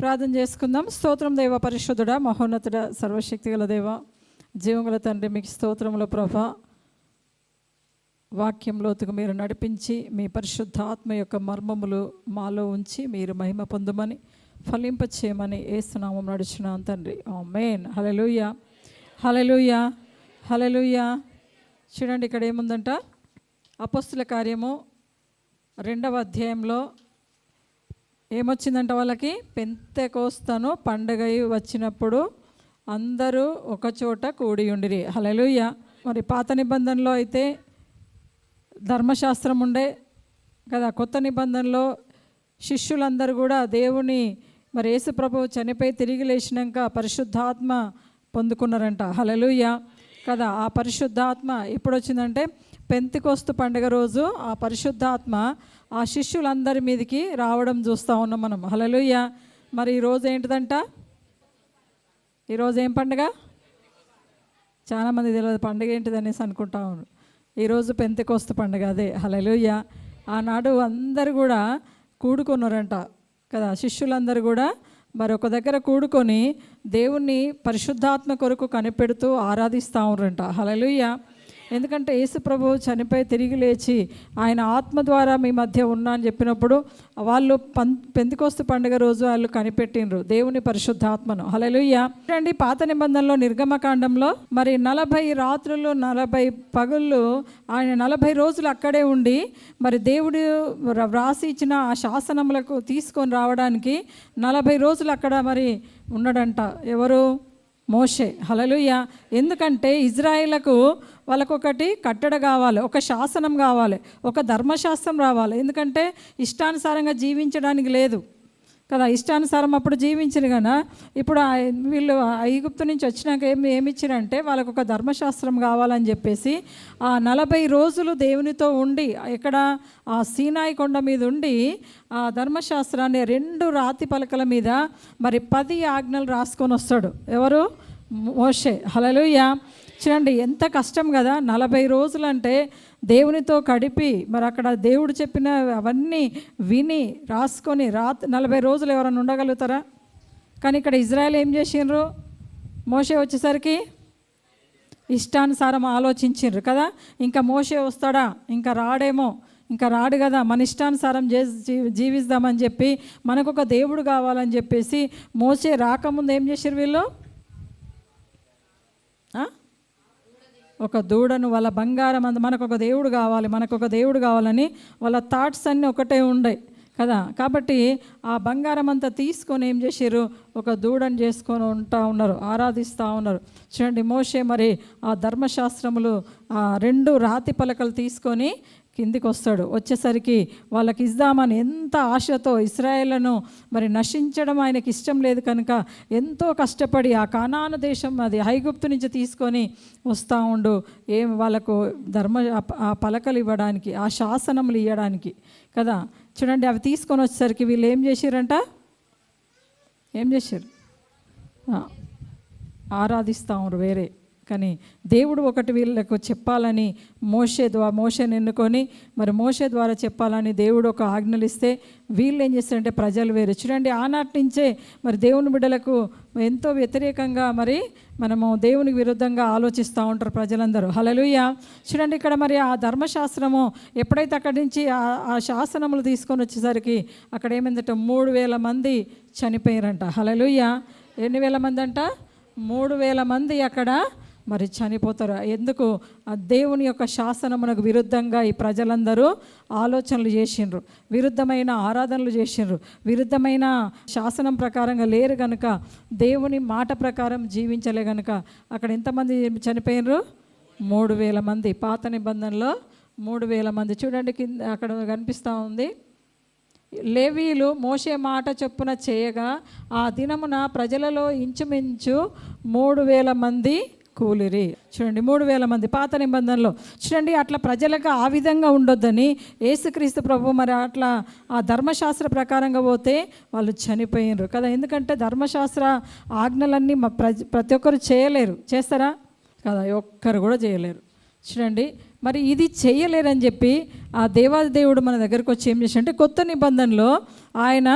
ప్రార్థన చేసుకుందాం. స్తోత్రం దేవ, పరిశుద్ధుడా, మహోన్నతుడ, సర్వశక్తిగల దేవ, జీవగల తండ్రి, మీకు స్తోత్రముల ప్రభా. వాక్యంలోతుకు మీరు నడిపించి మీ పరిశుద్ధాత్మ యొక్క మర్మములు మాలో ఉంచి మీరు మహిమ పొందమని ఫలింపచేయమని యేసునామం నడుచున్నాం తండ్రి. ఆమేన్. హల్లెలూయా, హల్లెలూయా, హల్లెలూయా. చూడండి, ఇక్కడ ఏముందంట, అపోస్తుల కార్యము 2వ అధ్యాయంలో ఏమొచ్చిందంట వాళ్ళకి? పెంతెకోస్తను పండుగ వచ్చినప్పుడు అందరూ ఒకచోట కూడి ఉండిరి. హల్లెలూయా. మరి పాత నిబంధనలో అయితే ధర్మశాస్త్రం ఉండే కదా. కొత్త నిబంధనలో శిష్యులందరూ కూడా దేవుని మరి యేసు ప్రభువు చనిపోయి తిరిగి లేచినాక పరిశుద్ధాత్మ పొందుకున్నారంట. హల్లెలూయా కదా. ఆ పరిశుద్ధాత్మ ఎప్పుడు వచ్చిందంటే పెంతెకోస్తు పండుగ రోజు ఆ పరిశుద్ధాత్మ ఆ శిష్యులందరి మీదకి రావడం చూస్తూ ఉన్నాం మనం. హల్లెలూయా. మరి ఈరోజు ఏంటిదంట? ఈరోజు ఏం పండుగ? చాలామంది తెలియదు పండుగ ఏంటిదనేసి అనుకుంటా ఉన్నారు. ఈరోజు పెంతెకోస్తు పండుగ, అదే. హల్లెలూయా. ఆనాడు అందరు కూడా కూడుకున్నారంట కదా. శిష్యులందరూ కూడా మరి ఒక దగ్గర కూడుకొని దేవుణ్ణి పరిశుద్ధాత్మ కొరకు కనిపెడుతూ ఆరాధిస్తూ ఉన్నారంట. హల్లెలూయా. ఎందుకంటే యేసు ప్రభువు చనిపోయి తిరిగి లేచి ఆయన ఆత్మ ద్వారా మీ మధ్య ఉన్నా అని చెప్పినప్పుడు వాళ్ళు పెంతెకోస్తు పండుగ రోజు వాళ్ళు కనిపెట్టిండ్రు దేవుని పరిశుద్ధాత్మను. హల్లెలూయా. చూడండి, పాత నిబంధనలో నిర్గమకాండంలో మరి 40 రాత్రులు 40 పగుళ్ళు ఆయన 40 రోజులు అక్కడే ఉండి మరి దేవుడు వ్రాసి ఇచ్చిన ఆ శాసనములకు తీసుకొని రావడానికి 40 రోజులు అక్కడ మరి ఉన్నాడంట. ఎవరు? మోషే. హల్లెలూయా. ఎందుకంటే ఇజ్రాయేలుకు వాళ్ళకొకటి కట్టడ కావాలి, ఒక శాసనం కావాలి, ఒక ధర్మశాస్త్రం రావాలి. ఎందుకంటే ఇష్టానుసారంగా జీవించడానికి లేదు కదా. ఇష్టానుసారం అప్పుడు జీవించరు కదా. ఇప్పుడు వీళ్ళు ఐగుప్తు నుంచి వచ్చినాక ఏమి ఇచ్చారంటే వాళ్ళకు ఒక ధర్మశాస్త్రం కావాలని చెప్పేసి ఆ 40 రోజులు దేవునితో ఉండి ఇక్కడ ఆ సీనాయి కొండ మీద ఉండి ఆ ధర్మశాస్త్రాన్ని 2 రాతి పలకల మీద మరి 10 ఆజ్ఞలు రాసుకొని వస్తాడు. ఎవరు? మోషే. హల్లెలూయా. చూడండి, ఎంత కష్టం కదా. 40 రోజులు అంటే దేవునితో గడిపి మరి అక్కడ దేవుడు చెప్పిన అవన్నీ విని రాసుకొని 40 రోజులు ఎవరైనా ఉండగలుగుతారా? కానీ ఇక్కడ ఇజ్రాయెల్ ఏం చేసిండ్రు? మోషే వచ్చేసరికి ఇష్టానుసారం ఆలోచించిండ్రు కదా. ఇంకా మోషే వస్తాడా, ఇంకా రాడేమో, ఇంకా రాడు కదా, మన ఇష్టానుసారం జీవిద్దామని చెప్పి మనకు ఒక దేవుడు కావాలని చెప్పేసి మోషే రాకముందు ఏం చేశారు వీళ్ళు? ఒక దూడను, వాళ్ళ బంగారం అంత, మనకు ఒక దేవుడు కావాలి, మనకు ఒక దేవుడు కావాలని వాళ్ళ థాట్స్ అన్నీ ఒకటే ఉండే కదా. కాబట్టి ఆ బంగారం అంతా తీసుకొని ఏం చేశారు? ఒక దూడను చేసుకొని ఉన్నారు, ఆరాధిస్తూ ఉన్నారు. చూడండి, మోషే మరి ఆ ధర్మశాస్త్రములు ఆ 2 రాతి పలకలు తీసుకొని కిందికి వస్తాడు. వచ్చేసరికి వాళ్ళకి ఇద్దామని ఎంత ఆశతో ఇశ్రాయేలును మరి నశించడం ఆయనకి ఇష్టం లేదు కనుక ఎంతో కష్టపడి ఆ కానాను దేశం, అది ఐగుప్తు నుంచి తీసుకొని వస్తూ ఉండు వాళ్ళకు ఆ పలకలు ఇవ్వడానికి, ఆ శాసనములు ఇవ్వడానికి కదా. చూడండి, అవి తీసుకొని వచ్చేసరికి వీళ్ళు ఏం చేశారంట? ఏం చేశారు? ఆరాధిస్తూ ఉన్నారు వేరే. కానీ దేవుడు ఒకటి వీళ్ళకు చెప్పాలని మోషేని ఎన్నుకొని మరి మోషే ద్వారా చెప్పాలని దేవుడు ఒక ఆజ్ఞలు ఇస్తే వీళ్ళు ఏం చేస్తారంటే ప్రజలు వేరు. చూడండి, ఆనాటి నుంచే మరి దేవుని బిడ్డలకు ఎంతో వ్యతిరేకంగా మరి మనము దేవునికి విరుద్ధంగా ఆలోచిస్తూ ఉంటారు ప్రజలందరూ. హల్లెలూయా. చూడండి, ఇక్కడ మరి ఆ ధర్మశాస్త్రము ఎప్పుడైతే అక్కడి నుంచి ఆ శాసనములు తీసుకొని వచ్చేసరికి అక్కడ ఏమైందంటే 3000 మంది చనిపోయారంట. హల్లెలూయా. ఎన్ని వేల మంది అంట? 3000 మంది అక్కడ మరి చనిపోతారు. ఎందుకు? ఆ దేవుని యొక్క శాసనమునకు విరుద్ధంగా ఈ ప్రజలందరూ ఆలోచనలు చేసిండ్రు, విరుద్ధమైన ఆరాధనలు చేసిండ్రు, విరుద్ధమైన శాసనం ప్రకారంగా లేరు కనుక, దేవుని మాట ప్రకారం జీవించలే కనుక అక్కడ ఎంతమంది చనిపోయినరు? 3000 మంది. పాత నిబంధనలో 3000 మంది. చూడండి, కింద అక్కడ కనిపిస్తూ ఉంది. లేవీయులు మోషే మాట చొప్పున చేయగా ఆ దినమున ప్రజలలో ఇంచుమించు 3000 మంది కూలిరి. చూడండి, 3000 మంది పాత నిబంధనలో. చూడండి, అట్లా ప్రజలకు ఆ విధంగా ఉండొద్దని యేసుక్రీస్తు ప్రభు మరి అట్లా ఆ ధర్మశాస్త్ర ప్రకారంగా పోతే వాళ్ళు చనిపోయినారు కదా. ఎందుకంటే ధర్మశాస్త్ర ఆజ్ఞలన్నీ ప్రతి ఒక్కరు చేయలేరు. చేస్తారా? కదా, ఒక్కరు కూడా చేయలేరు. చూడండి, మరి ఇది చేయలేరని చెప్పి ఆ దేవాది దేవుడు మన దగ్గరకు వచ్చి ఏం చేశాడంటే కొత్త నిబంధనలో ఆయన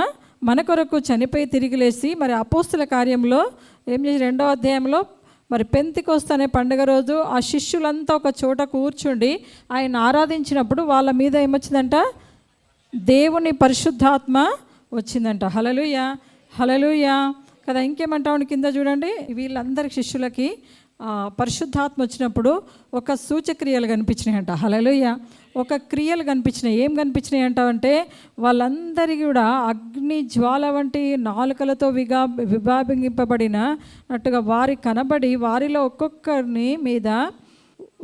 మన కొరకు చనిపోయి తిరిగి లేచి మరి అపోస్తుల కార్యంలో ఏం చేసి 2వ అధ్యాయంలో మరి పెంతెకొస్తు అనే పండుగ రోజు ఆ శిష్యులంతా ఒక చోట కూర్చుండి ఆయన ఆరాధించినప్పుడు వాళ్ళ మీద ఏమొచ్చిందంట, దేవుని పరిశుద్ధాత్మ వచ్చిందంట. హల్లెలూయా, హల్లెలూయా కదా. ఇంకేమంటావు కింద చూడండి, వీళ్ళందరి శిష్యులకి పరిశుద్ధాత్మ వచ్చినప్పుడు ఒక సూచక్రియలు కనిపించినాయి అంట. హల్లెలూయా, ఒక క్రియలు కనిపించినాయి. ఏం కనిపించినాయి అంటావంటే, వాళ్ళందరికీ కూడా అగ్ని జ్వాల వంటి నాలుకలతో విభాగింపబడినట్టుగా వారి కనబడి వారిలో ఒక్కొక్కరిని మీద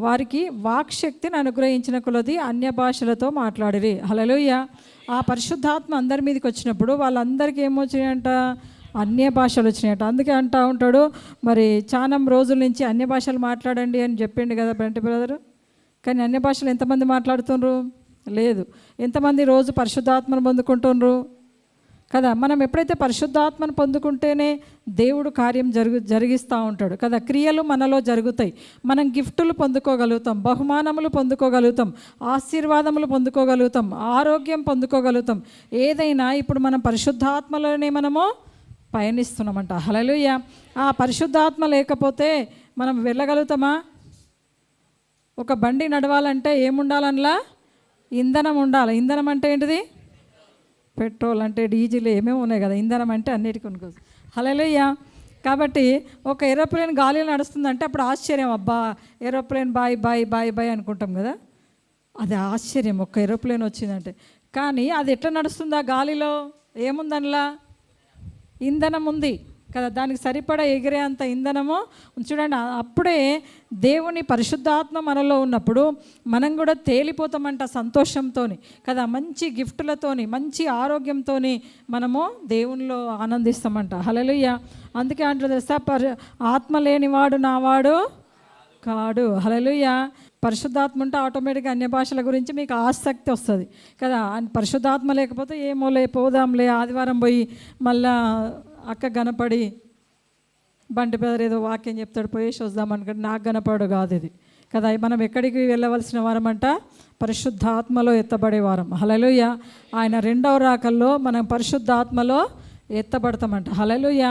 వారికి వాక్శక్తిని అనుగ్రహించిన కొలది అన్య భాషలతో మాట్లాడిరి. హల్లెలూయా. ఆ పరిశుద్ధాత్మ అందరి మీదకి వచ్చినప్పుడు వాళ్ళందరికీ ఏమొచ్చినాయంట, అన్య భాషలు వచ్చినాయట. అందుకే అంటూ ఉంటాడు, మరి చాలా రోజుల నుంచి అన్య భాషలు మాట్లాడండి అని చెప్పిండు కదా బంటి బ్రదరు. కానీ అన్య భాషలు ఎంతమంది మాట్లాడుతుండ్రు? లేదు. ఎంతమంది రోజు పరిశుద్ధాత్మను పొందుకుంటుండ్రు కదా. మనం ఎప్పుడైతే పరిశుద్ధాత్మను పొందుకుంటేనే దేవుడు కార్యం జరిగిస్తూ ఉంటాడు కదా. క్రియలు మనలో జరుగుతాయి. మనం గిఫ్టులు పొందుకోగలుగుతాం, బహుమానములు పొందుకోగలుగుతాం, ఆశీర్వాదములు పొందుకోగలుగుతాం, ఆరోగ్యం పొందుకోగలుగుతాం. ఏదైనా ఇప్పుడు మనం పరిశుద్ధాత్మలోనే మనము పయనిస్తున్నామంట. హల్లెలూయా. ఆ పరిశుద్ధాత్మ లేకపోతే మనం వెళ్ళగలుగుతామా? ఒక బండి నడవాలంటే ఏముండాలనలా? ఇంధనం ఉండాలి. ఇంధనం అంటే ఏంటిది? పెట్రోల్ అంటే డీజిల్ ఏమేమి ఉన్నాయి కదా. ఇంధనం అంటే అన్నిటికీ కొనుక్కోవచ్చు. హల్లెలూయా. కాబట్టి ఒక ఏరోప్లేన్ గాలిలో నడుస్తుందంటే అప్పుడు ఆశ్చర్యం, అబ్బా aeroplane bye bye bye bye అనుకుంటాం కదా. అది ఆశ్చర్యం ఒక ఏరోప్లేన్ వచ్చిందంటే. కానీ అది ఎట్లా నడుస్తుందా? గాలిలో ఏముందనలా? ఇంధనం ఉంది కదా. దానికి సరిపడా ఎగిరే అంత ఇంధనము చూడండి. అప్పుడే దేవుని పరిశుద్ధాత్మ మనలో ఉన్నప్పుడు మనం కూడా తేలిపోతామంట సంతోషంతో కదా. మంచి గిఫ్టులతోని, మంచి ఆరోగ్యంతో మనము దేవునిలో ఆనందిస్తామంట. హల్లెలూయా. అందుకే అంటారు తెలుసా, ఆత్మ లేనివాడు నావాడు కాడు. హల్లెలూయా. పరిశుద్ధాత్మ ఉంటే ఆటోమేటిక్గా అన్య భాషల గురించి మీకు ఆసక్తి వస్తుంది కదా. పరిశుద్ధాత్మ లేకపోతే ఏమోలే పోదాంలే, ఆదివారం పోయి మళ్ళా అక్క గనపడి బంటి బ్రదర్ ఏదో వాక్యం చెప్తాడు పోయేసి వద్దాం అనుకుంటే నాకు గనపడు కాదు ఇది కదా. మనం ఎక్కడికి వెళ్ళవలసిన వారం అంట, పరిశుద్ధాత్మలో ఎత్తబడే వారం. హల్లెలూయా. ఆయన 2వ రాకల్లో మనం పరిశుద్ధాత్మలో ఎత్తబడతామంట. హల్లెలూయా.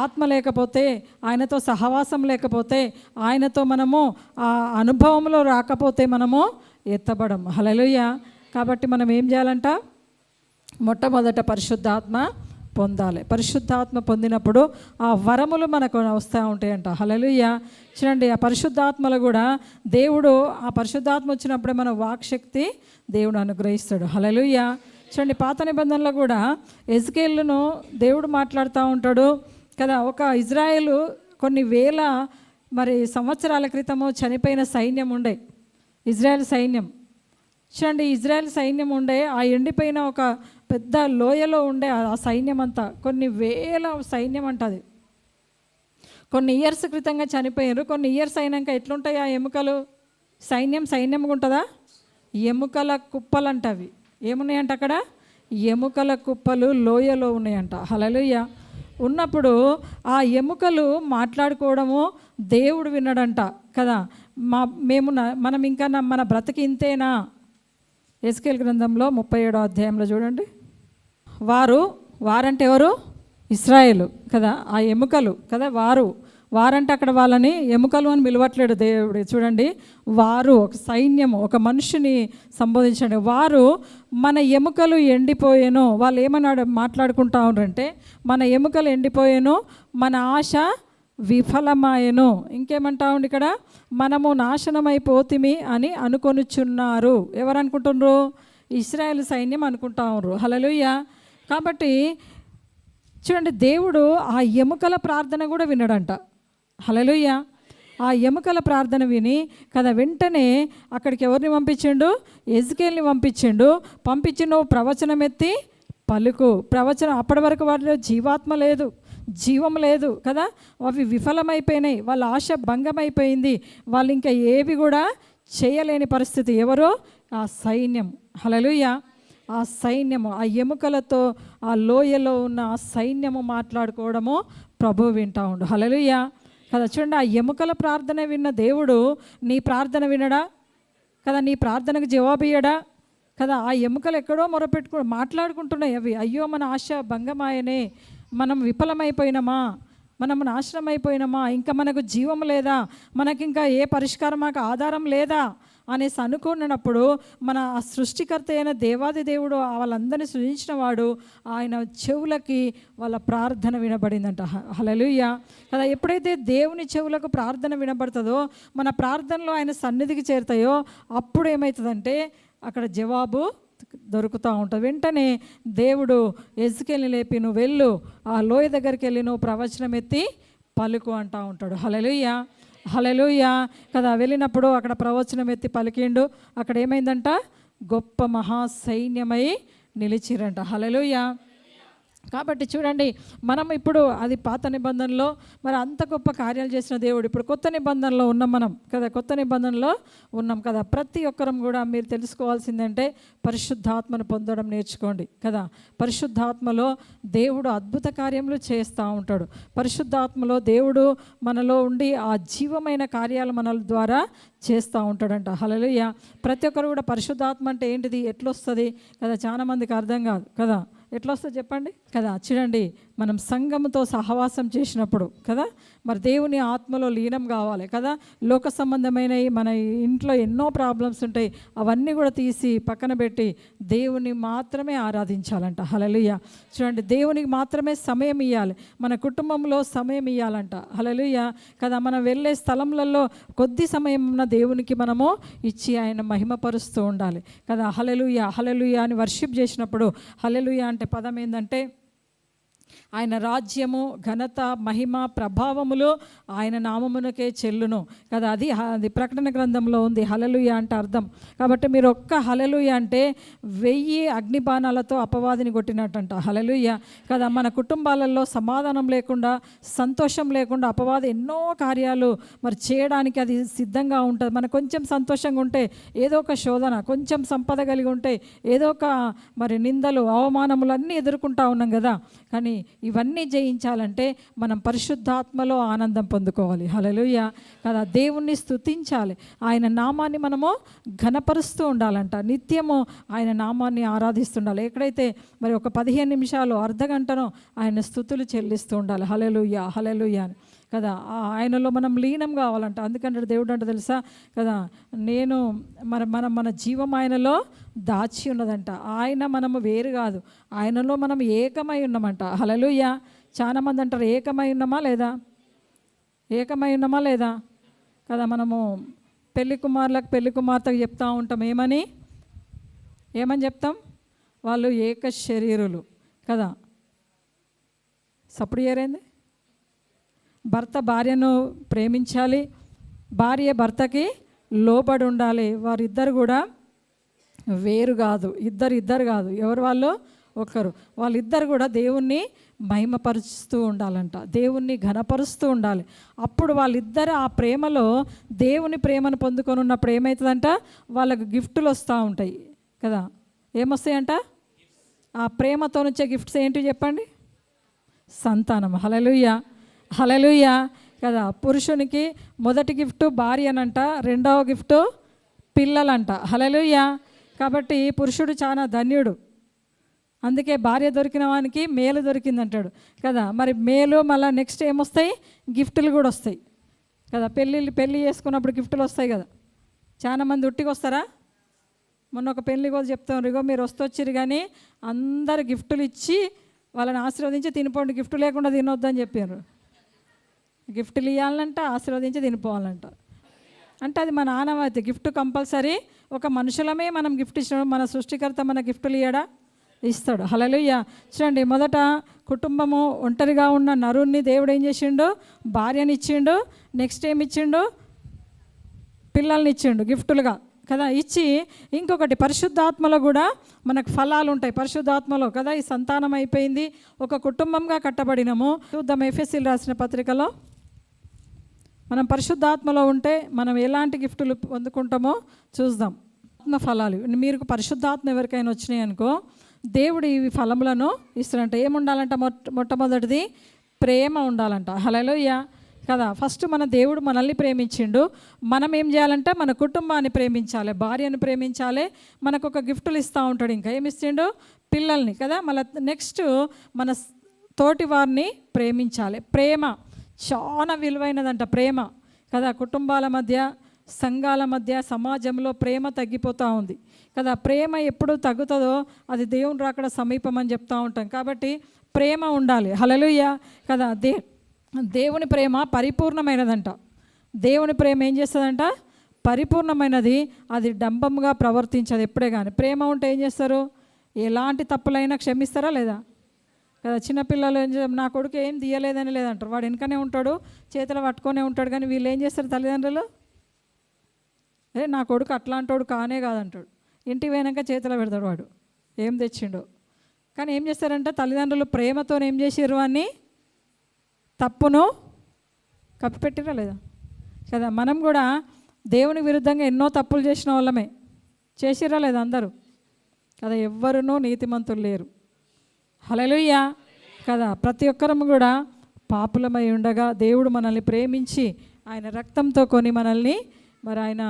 ఆత్మ లేకపోతే, ఆయనతో సహవాసం లేకపోతే, ఆయనతో మనము ఆ అనుభవంలో రాకపోతే మనము ఎత్తబడం. హల్లెలూయా. కాబట్టి మనం ఏం చేయాలంట, మొట్టమొదట పరిశుద్ధాత్మ పొందాలి. పరిశుద్ధాత్మ పొందినప్పుడు ఆ వరములు మనకు వస్తూ ఉంటాయంట. హల్లెలూయా. చూడండి, ఆ పరిశుద్ధాత్మలో కూడా దేవుడు, ఆ పరిశుద్ధాత్మ వచ్చినప్పుడే మన వాక్శక్తి దేవుడు అనుగ్రహిస్తాడు. హల్లెలూయా. చూడండి, పాత నిబంధనలో కూడా ఎజ్కేలును దేవుడు మాట్లాడుతూ ఉంటాడు కదా. ఒక ఇజ్రాయేలు కొన్ని వేల మరి సంవత్సరాల క్రితము చనిపోయిన సైన్యం ఉండే, ఇజ్రాయెల్ సైన్యం. చూడండి, ఇజ్రాయెల్ సైన్యం ఉండే ఆ ఎండిపోయిన ఒక పెద్ద లోయలో ఉండే ఆ సైన్యం అంతా కొన్ని వేల సైన్యం అంటది. కొన్ని ఇయర్స్ క్రితంగా చనిపోయారు. కొన్ని ఇయర్స్ అయినాక ఎట్లుంటాయి ఆ ఎముకలు? సైన్యంగా ఉంటుందా? ఎముకల కుప్పలు అంటవి. ఏమున్నాయంట అక్కడ? ఎముకల కుప్పలు లోయలో ఉన్నాయంట. హల్లెలూయా. ఉన్నప్పుడు ఆ ఎముకలు మాట్లాడుకోవడము దేవుడు విన్నాడంట కదా. మనం ఇంకా మన బ్రతికి ఇంతేనా? ఎస్కేల్ గ్రంథంలో 37వ అధ్యాయంలో చూడండి. వారంటే ఎవరు? ఇశ్రాయేలు కదా. ఆ ఎముకలు కదా. వారంటే అక్కడ వాళ్ళని ఎముకలు అని పిలవట్లేడు దేవుడు. చూడండి, వారు ఒక సైన్యము, ఒక మనిషిని సంబోధించండి. వారు మన ఎముకలు ఎండిపోయేను. వాళ్ళు ఏమన్నాడు మాట్లాడుకుంటా ఉన్నారంటే, మన ఎముకలు ఎండిపోయేను, మన ఆశ విఫలమాయను. ఇంకేమంటా ఉండి ఇక్కడ, మనము నాశనమైపోతిమి అని అనుకొనుచున్నారు. ఎవరు అనుకుంటున్నారు? ఇశ్రాయేలు సైన్యం అనుకుంటా ఉన్నారు. హల్లెలూయా. కాబట్టి చూడండి, దేవుడు ఆ ఎముకల ప్రార్థన కూడా విన్నాడంట. హల్లెలూయా. ఆ ఎముకల ప్రార్థన విని కదా వెంటనే అక్కడికి ఎవరిని పంపించిండు? ఎజ్కేల్ని పంపించిండు. పంపించి నువ్వు ప్రవచనం ఎత్తి పలుకు. ప్రవచనం అప్పటి వరకు వాటిలో జీవాత్మ లేదు, జీవం లేదు కదా. అవి విఫలమైపోయినాయి, వాళ్ళ ఆశ భంగమైపోయింది, వాళ్ళు ఇంకా ఏవి కూడా చేయలేని పరిస్థితి. ఎవరు? ఆ సైన్యం. హల్లెలూయా. ఆ సైన్యము, ఆ ఎముకలతో ఆ లోయలో ఉన్న ఆ సైన్యము మాట్లాడుకోవడము ప్రభువు వింటా ఉండు. హల్లెలూయా కదా. చూడండి, ఆ ఎముకల ప్రార్థన విన్న దేవుడు నీ ప్రార్థన వినడా కదా? నీ ప్రార్థనకు జవాబు ఇయ్యడా కదా. ఆ ఎముకలు ఎక్కడో మాట్లాడుకుంటున్నాయి అవి, అయ్యో మన ఆశ భంగమాయనే, మనం విఫలమైపోయినామా, మనం నాశనం అయిపోయినామా, ఇంకా మనకు జీవం లేదా, మనకింకా ఏ పరిష్కారం, మాకు ఆధారం లేదా అనేసి అనుకున్నప్పుడు మన ఆ సృష్టికర్త అయిన దేవాది దేవుడు వాళ్ళందరినీ సృజించిన వాడు ఆయన చెవులకి వాళ్ళ ప్రార్థన వినబడిందంట. హల్లెలూయా కదా. ఎప్పుడైతే దేవుని చెవులకు ప్రార్థన వినబడుతుందో, మన ప్రార్థనలో ఆయన సన్నిధికి చేరుతాయో, అప్పుడు ఏమవుతుందంటే అక్కడ జవాబు దొరుకుతూ ఉంటుంది. వెంటనే దేవుడు ఎజ్కేల్ని లేపి, నువ్వు వెళ్ళు, ఆ లోయ దగ్గరికి వెళ్ళి నువ్వు ప్రవచనం ఎత్తి పలుకు అంటూ ఉంటాడు. హల్లెలూయా హల్లెలూయా కదా. వెళ్ళినప్పుడు అక్కడ ప్రవచనం ఎత్తి పలికిండు. అక్కడ ఏమైందంట, గొప్ప మహాసైన్యమై నిలిచిరంట. హల్లెలూయా. కాబట్టి చూడండి, మనం ఇప్పుడు అది పాత నిబంధనలో మరి అంత గొప్ప కార్యాలు చేసిన దేవుడు, ఇప్పుడు కొత్త నిబంధనలో ఉన్నాం మనం కదా, కొత్త నిబంధనలో ఉన్నాం కదా. ప్రతి ఒక్కరం కూడా మీరు తెలుసుకోవాల్సిందంటే పరిశుద్ధాత్మను పొందడం నేర్చుకోండి కదా. పరిశుద్ధాత్మలో దేవుడు అద్భుత కార్యములు చేస్తూ ఉంటాడు. పరిశుద్ధాత్మలో దేవుడు మనలో ఉండి ఆ జీవమైన కార్యాలు మన ద్వారా చేస్తూ ఉంటాడంట. హల్లెలూయా. ప్రతి ఒక్కరు కూడా పరిశుద్ధాత్మ అంటే ఏంటిది, ఎట్లొస్తుంది కదా, చాలామందికి అర్థం కాదు కదా. ఎట్లా వస్తుంది చెప్పండి కదా. చూడండి, మనం సంఘముతో సహవాసం చేసినప్పుడు కదా, మరి దేవుని ఆత్మలో లీనం కావాలి కదా. లోక సంబంధమైనవి మన ఇంట్లో ఎన్నో ప్రాబ్లమ్స్ ఉంటాయి, అవన్నీ కూడా తీసి పక్కన పెట్టి దేవుని మాత్రమే ఆరాధించాలంట. హల్లెలూయా. చూడండి, దేవునికి మాత్రమే సమయం ఇవ్వాలి, మన కుటుంబంలో సమయం ఇవ్వాలంట. హల్లెలూయా కదా. మనం వెళ్ళే స్థలంలలో కొద్ది సమయం ఉన్న దేవునికి మనము ఇచ్చి ఆయన మహిమపరుస్తూ ఉండాలి కదా. హల్లెలూయా హల్లెలూయా అని వర్షిప్ చేసినప్పుడు, హల్లెలూయా అంటే పదం ఏంటంటే ఆయన రాజ్యము, ఘనత, మహిమ, ప్రభావములు ఆయన నామమునకే చెల్లును కదా. అది ప్రకటన గ్రంథంలో ఉంది. హల్లెలూయా అంటే అర్థం. కాబట్టి మీరు ఒక్క హల్లెలూయా అంటే 1000 అగ్నిబాణాలతో అపవాదిని కొట్టినట్టంట. హల్లెలూయా కదా. మన కుటుంబాలలో సమాధానం లేకుండా, సంతోషం లేకుండా అపవాది ఎన్నో కార్యాలు మరి చేయడానికి అది సిద్ధంగా ఉంటుంది. మనకు కొంచెం సంతోషంగా ఉంటే ఏదో ఒక శోధన, కొంచెం సంపద కలిగి ఉంటే ఏదో ఒక మరి నిందలు, అవమానములు అన్నీ ఎదుర్కొంటా ఉన్నాం కదా. కానీ ఇవన్నీ జయించాలంటే మనం పరిశుద్ధాత్మలో ఆనందం పొందుకోవాలి. హల్లెలూయా కదా. దేవుణ్ణి స్తుతించాలి, ఆయన నామాన్ని మనము ఘనపరుస్తూ ఉండాలంట. నిత్యము ఆయన నామాన్ని ఆరాధిస్తుండాలి. ఎక్కడైతే మరి ఒక 15 నిమిషాలు, అర్ధగంటనో ఆయన స్తుతులు చెల్లిస్తూ ఉండాలి. హల్లెలూయా హల్లెలూయా అని కదా. ఆయనలో మనం లీనం కావాలంట. అందుకంటే దేవుడు అంటే తెలుసా కదా, నేను మన జీవం ఆయనలో దాచి ఉన్నదంట. ఆయన మనము వేరు కాదు, ఆయనలో మనం ఏకమై ఉన్నామంట. హల్లెలూయా. చాలామంది అంటారు ఏకమై ఉన్నామా లేదా, ఏకమై ఉన్నామా లేదా కదా. మనము పెళ్లి కుమారులకు, పెళ్లి కుమార్తెకు చెప్తూ ఉంటాం, ఏమని చెప్తాం, వాళ్ళు ఏక శరీరులు కదా. సప్పుడు ఏరైంది, భర్త భార్యను ప్రేమించాలి, భార్య భర్తకి లోబడి ఉండాలి. వారిద్దరు కూడా వేరు కాదు, ఇద్దరు కాదు, ఎవరు వాళ్ళు ఒకరు. వాళ్ళిద్దరు కూడా దేవుణ్ణి మహిమపరుస్తూ ఉండాలంట, దేవుణ్ణి ఘనపరుస్తూ ఉండాలి. అప్పుడు వాళ్ళిద్దరు ఆ ప్రేమలో దేవుని ప్రేమను పొందుకొని ఉన్నప్పుడు ఏమవుతుందంట, వాళ్ళకు గిఫ్టులు వస్తూ ఉంటాయి కదా. ఏమొస్తాయంట, ఆ ప్రేమతో వచ్చే గిఫ్ట్స్ ఏంటి చెప్పండి, సంతానం. హల్లెలూయా హల్లెలూయా కదా. పురుషునికి మొదటి గిఫ్ట్ భార్యనంట, రెండవ గిఫ్ట్ పిల్లలంట. హల్లెలూయా. కాబట్టి పురుషుడు చాలా ధన్యుడు, అందుకే భార్య దొరికిన వానికి మేలు దొరికిందంటాడు కదా. మరి మేలు మళ్ళీ నెక్స్ట్ ఏమొస్తాయి, గిఫ్టులు కూడా వస్తాయి కదా. పెళ్ళి చేసుకున్నప్పుడు గిఫ్టులు వస్తాయి కదా. చాలామంది ఉట్టికి వస్తారా, మొన్న ఒక పెళ్ళి కూడా చెప్తాం, ఇగో మీరు వస్తొచ్చిరు కానీ అందరు గిఫ్టులు ఇచ్చి వాళ్ళని ఆశీర్వదించి తినిపోండి, గిఫ్ట్ లేకుండా తినొద్దని చెప్పారు. గిఫ్ట్లు ఇవ్వాలంట, ఆశీర్వదించి తినిపోవాలంట. అంటే అది మన ఆనవాయితీ. Gift compulsory. ఒక మనుషులమే మనం గిఫ్ట్ ఇచ్చినాడు, మన సృష్టికర్త మన గిఫ్టులు ఇస్తాడు. హల్లెలూయా. చూడండి, మొదట కుటుంబము ఒంటరిగా ఉన్న నరుణ్ణి దేవుడు ఏం చేసిండు, భార్యని ఇచ్చిండు. నెక్స్ట్ ఏమి ఇచ్చిండు, పిల్లల్ని ఇచ్చిండు గిఫ్టులుగా కదా. ఇచ్చి ఇంకొకటి పరిశుద్ధాత్మలో కూడా మనకు ఫలాలు ఉంటాయి పరిశుద్ధాత్మలో కదా. ఈ సంతానం అయిపోయింది, ఒక కుటుంబంగా కట్టబడినము. చూద్దాం ఎఫెసీయులు రాసిన పత్రికలో మనం పరిశుద్ధాత్మలో ఉంటే మనం ఎలాంటి గిఫ్టులు పొందుకుంటామో చూద్దాం. ఆత్మ ఫలాలు. మీరు పరిశుద్ధాత్మ ఎవరికైనా వచ్చినాయి అనుకో, దేవుడు ఈ ఫలములను ఇస్తాడంట. ఏముండాలంట, మొట్టమొదటిది ప్రేమ ఉండాలంట. హల్లెలూయా కదా. ఫస్ట్ మన దేవుడు మనల్ని ప్రేమించిండు. మనం ఏం చేయాలంటే మన కుటుంబాన్ని ప్రేమించాలి, భార్యను ప్రేమించాలి. మనకు ఒక గిఫ్టులు ఇస్తూ ఉంటాడు, ఇంకా ఏమి ఇచ్చిండు, పిల్లల్ని కదా. మళ్ళీ నెక్స్ట్ మన తోటి వారిని ప్రేమించాలి. ప్రేమ చాలా విలువైనదంట, ప్రేమ కదా. కుటుంబాల మధ్య, సంఘాల మధ్య, సమాజంలో ప్రేమ తగ్గిపోతూ ఉంది కదా. ప్రేమ ఎప్పుడు తగ్గుతుందో అది దేవుని రాకడ సమీపం అని చెప్తూ ఉంటాం. కాబట్టి ప్రేమ ఉండాలి. హల్లెలూయా కదా. దేవుని ప్రేమ పరిపూర్ణమైనదంట. దేవుని ప్రేమ ఏం చేస్తుందంట, పరిపూర్ణమైనది. అది డంబంగా ప్రవర్తించదు ఎప్పుడే కానీ. ప్రేమ ఉంటే ఏం చేస్తారు, ఎలాంటి తప్పులైనా క్షమిస్తారా లేదా కదా. చిన్నపిల్లలు ఏం చేస్తారు, నా కొడుకు ఏం తీయలేదని లేదంటారు, వాడు వెనకనే ఉంటాడు, చేతులు పట్టుకొనే ఉంటాడు. కానీ వీళ్ళు ఏం చేస్తారు తల్లిదండ్రులు, నా కొడుకు అట్లాంటోడు కానే కాదంటాడు. ఇంటికి పోయినాక చేతులు పెడతాడు వాడు ఏం తెచ్చిండో. కానీ ఏం చేస్తారంటే తల్లిదండ్రులు ప్రేమతో ఏం చేసారు, అని తప్పును కప్పిపెట్టిరా లేదా కదా. మనం కూడా దేవుని విరుద్ధంగా ఎన్నో తప్పులు చేసిన వాళ్ళమే, చేసిరా లేదా అందరూ కదా. ఎవ్వరునూ నీతిమంతులు లేరు. హల్లెలూయా కదా. ప్రతి ఒక్కరము కూడా పాపులమై ఉండగా దేవుడు మనల్ని ప్రేమించి ఆయన రక్తంతో కొని మనల్ని మరి ఆయన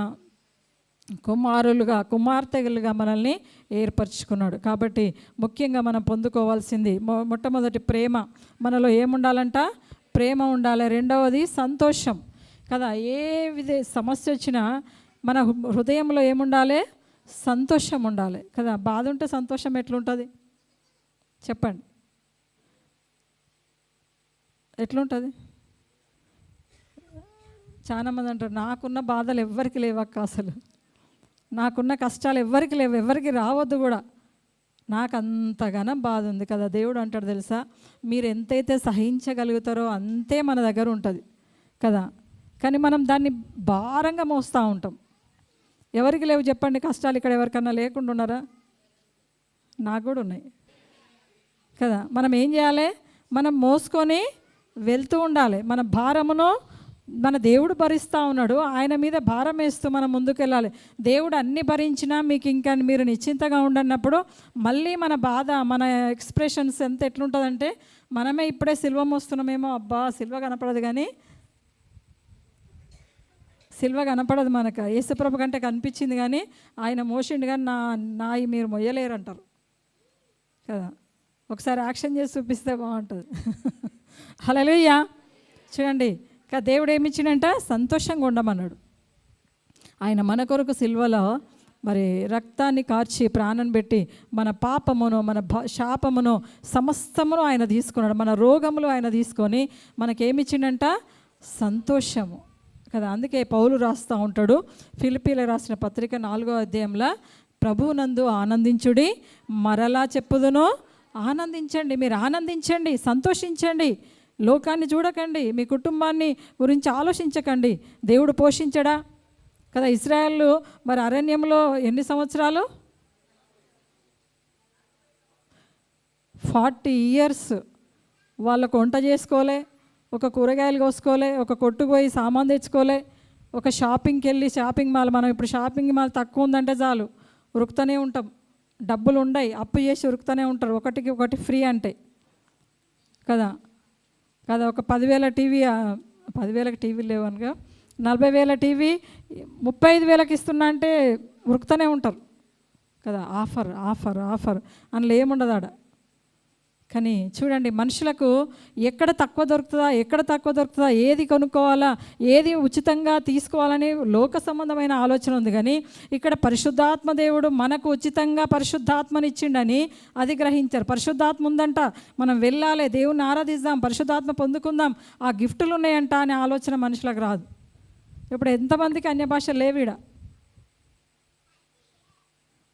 కుమారులుగా, కుమార్తెలుగా మనల్ని ఏర్పరచుకున్నాడు. కాబట్టి ముఖ్యంగా మనం పొందుకోవాల్సింది మొట్టమొదటి ప్రేమ. మనలో ఏముండాలంట, ప్రేమ ఉండాలి. రెండవది సంతోషం కదా. ఏ సమస్య వచ్చినా మన హృదయంలో ఏముండాలి, సంతోషం ఉండాలి కదా. బాధ ఉంటే సంతోషం ఎట్లుంటుంది చెప్పండి, ఎట్లుంటుంది? చాలామంది అంటారు, నాకున్న బాధలు ఎవ్వరికి లేవక్క, అసలు నాకున్న కష్టాలు ఎవ్వరికి లేవు, ఎవ్వరికి రావద్దు కూడా, నాకు అంతగానో బాధ ఉంది కదా. దేవుడు అంటాడు తెలుసా, మీరు ఎంతైతే సహించగలుగుతారో అంతే మన దగ్గర ఉంటుంది కదా. కానీ మనం దాన్ని భారంగా మోస్తూ ఉంటాం. ఎవరికి లేవు చెప్పండి కష్టాలు? ఇక్కడ ఎవరికన్నా లేకుండా ఉన్నారా? నాకు కూడా ఉన్నాయి కదా. మనం ఏం చేయాలి, మనం మోసుకొని వెళ్తూ ఉండాలి. మన భారమును మన దేవుడు భరిస్తూ ఉన్నాడు, ఆయన మీద భారం వేస్తూ మనం ముందుకెళ్ళాలి. దేవుడు అన్ని భరించినా మీకు ఇంకా మీరు నిశ్చింతగా ఉండన్నప్పుడు మళ్ళీ మన బాధ, మన ఎక్స్ప్రెషన్స్ ఎంత ఎట్లుంటుందంటే, మనమే ఇప్పుడే సిల్వ మోస్తున్నామేమో, అబ్బా సిల్వ కనపడదు, కానీ సిల్వ కనపడదు మనకు. యేసుప్రభు కంటే కనిపించింది కానీ ఆయన మోసిండు, కానీ నాయి మీరు మొయ్యలేరు అంటారు కదా. ఒకసారి యాక్షన్ చేసి చూపిస్తే బాగుంటుంది. హల్లెలూయా. చూడండి, దేవుడు ఏమిచ్చిండంట, సంతోషంగా ఉండమన్నాడు. ఆయన మన కొరకు సిల్వలో మరి రక్తాన్ని కార్చి ప్రాణం పెట్టి మన పాపమును, మన శాపమును సమస్తమును ఆయన తీసుకున్నాడు. మన రోగములు ఆయన తీసుకొని మనకేమిచ్చిండంట, సంతోషము కదా. అందుకే పౌలు రాస్తూ ఉంటాడు, ఫిలిప్పీలకు రాసిన పత్రిక 4వ అధ్యాయంలో, ప్రభువునందు ఆనందించుడి, మరలా చెప్పుదును ఆనందించండి. మీరు ఆనందించండి, సంతోషించండి, లోకాన్ని చూడకండి, మీ కుటుంబాన్ని గురించి ఆలోచించకండి. దేవుడు పోషించడా కదా. ఇశ్రాయేలు మరి అరణ్యంలో ఎన్ని సంవత్సరాలు, 40 years వాళ్ళకు వంట చేసుకోలే, ఒక కూరగాయలు కోసుకోలే, ఒక కొట్టుకు పోయి సామాన్ తెచ్చుకోలే, ఒక షాపింగ్కి వెళ్ళి, షాపింగ్ మాల్, మనం ఇప్పుడు షాపింగ్ మాల్ తక్కువ ఉందంటే చాలు ఉరుకుతూనే ఉంటాం. డబ్బులు ఉండయి, అప్పు చేసి ఉరుకుతూనే ఉంటారు, ఒకటికి ఒకటి ఫ్రీ అంటే కదా. కదా ఒక 10,000 టీవీ, 10,000కి టీవీలు లేవనుగా, 40,000 టీవీ 35,000కి ఇస్తున్నా అంటే ఉరుకుతూనే ఉంటారు కదా. ఆఫర్ ఆఫర్ ఆఫర్ అందులో ఏముండదు ఆడ. కానీ చూడండి, మనుషులకు ఎక్కడ తక్కువ దొరుకుతుందా, ఏది కొనుక్కోవాలా, ఏది ఉచితంగా తీసుకోవాలని లోక సంబంధమైన ఆలోచన ఉంది. కానీ ఇక్కడ పరిశుద్ధాత్మ దేవుడు మనకు ఉచితంగా పరిశుద్ధాత్మనిచ్చిండని అది గ్రహించారు. పరిశుద్ధాత్మ ఉందంట, మనం వెళ్ళాలి, దేవుణ్ణి ఆరాధిద్దాం, పరిశుద్ధాత్మ పొందుకుందాం, ఆ గిఫ్టులు ఉన్నాయంట అనే ఆలోచన మనుషులకు రాదు. ఇప్పుడు ఎంతమందికి అన్య భాష లేవిడ,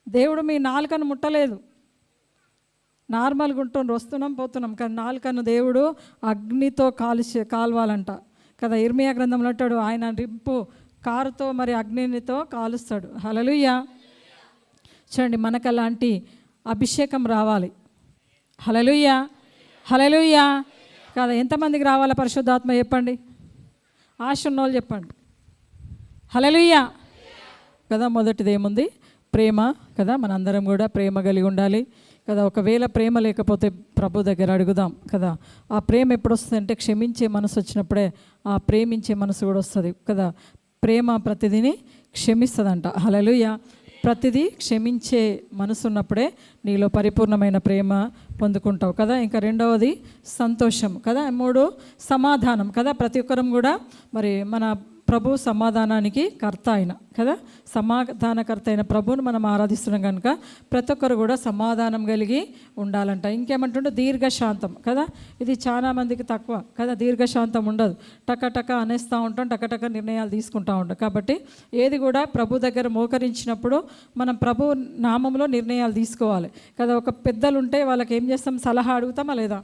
దేవుడు మీ నాలుకను ముట్టలేదు, నార్మల్గా ఉంటుండ్రు, వస్తున్నాం పోతున్నాం. కానీ నాలుకను దేవుడు అగ్నితో కాల్వాలంట కదా. ఇర్మియా గ్రంథంలో అంటాడు, ఆయన రింపు కారుతో మరి అగ్నితో కాలుస్తాడు. హల్లెలూయా. చూడండి, మనకు అలాంటి అభిషేకం రావాలి. హల్లెలూయా, హల్లెలూయా కదా. ఎంతమందికి రావాలా పరిశుద్ధాత్మ చెప్పండి, ఆశ ఉన్నోళ్ళు చెప్పండి. హల్లెలూయా కదా. మొదటిది ఏముంది, ప్రేమ కదా. మనందరం కూడా ప్రేమ కలిగి ఉండాలి కదా. ఒకవేళ ప్రేమ లేకపోతే ప్రభు దగ్గర అడుగుదాం కదా. ఆ ప్రేమ ఎప్పుడు వస్తుంది అంటే క్షమించే మనసు వచ్చినప్పుడే ఆ ప్రేమించే మనసు కూడా వస్తుంది కదా. ప్రేమ ప్రతిదీని క్షమిస్తుందంట. హల్లెలూయా. ప్రతిదీ క్షమించే మనసు ఉన్నప్పుడే నీలో పరిపూర్ణమైన ప్రేమ పొందుకుంటావు కదా. ఇంకా రెండవది సంతోషం కదా. మూడు సమాధానం కదా. ప్రతి ఒక్కరం కూడా మరి మన ప్రభు సమాధానానికి కర్త అయిన కదా, సమాధానకర్త అయిన ప్రభువును మనం ఆరాధిస్తున్నాం కనుక ప్రతి ఒక్కరు కూడా సమాధానం కలిగి ఉండాలంట. ఇంకేమంటుంటే దీర్ఘశాంతం కదా. ఇది చాలా మందికి తక్కువ కదా, దీర్ఘశాంతం ఉండదు. టక అనేస్తూ ఉంటాం, టక నిర్ణయాలు తీసుకుంటూ ఉంటాం. కాబట్టి ఏది కూడా ప్రభు దగ్గర మోకరించినప్పుడు మనం ప్రభు నామంలో నిర్ణయాలు తీసుకోవాలి కదా. ఒక పెద్దలు ఉంటే వాళ్ళకి ఏం చేస్తాం, సలహా అడుగుతామా లేదా,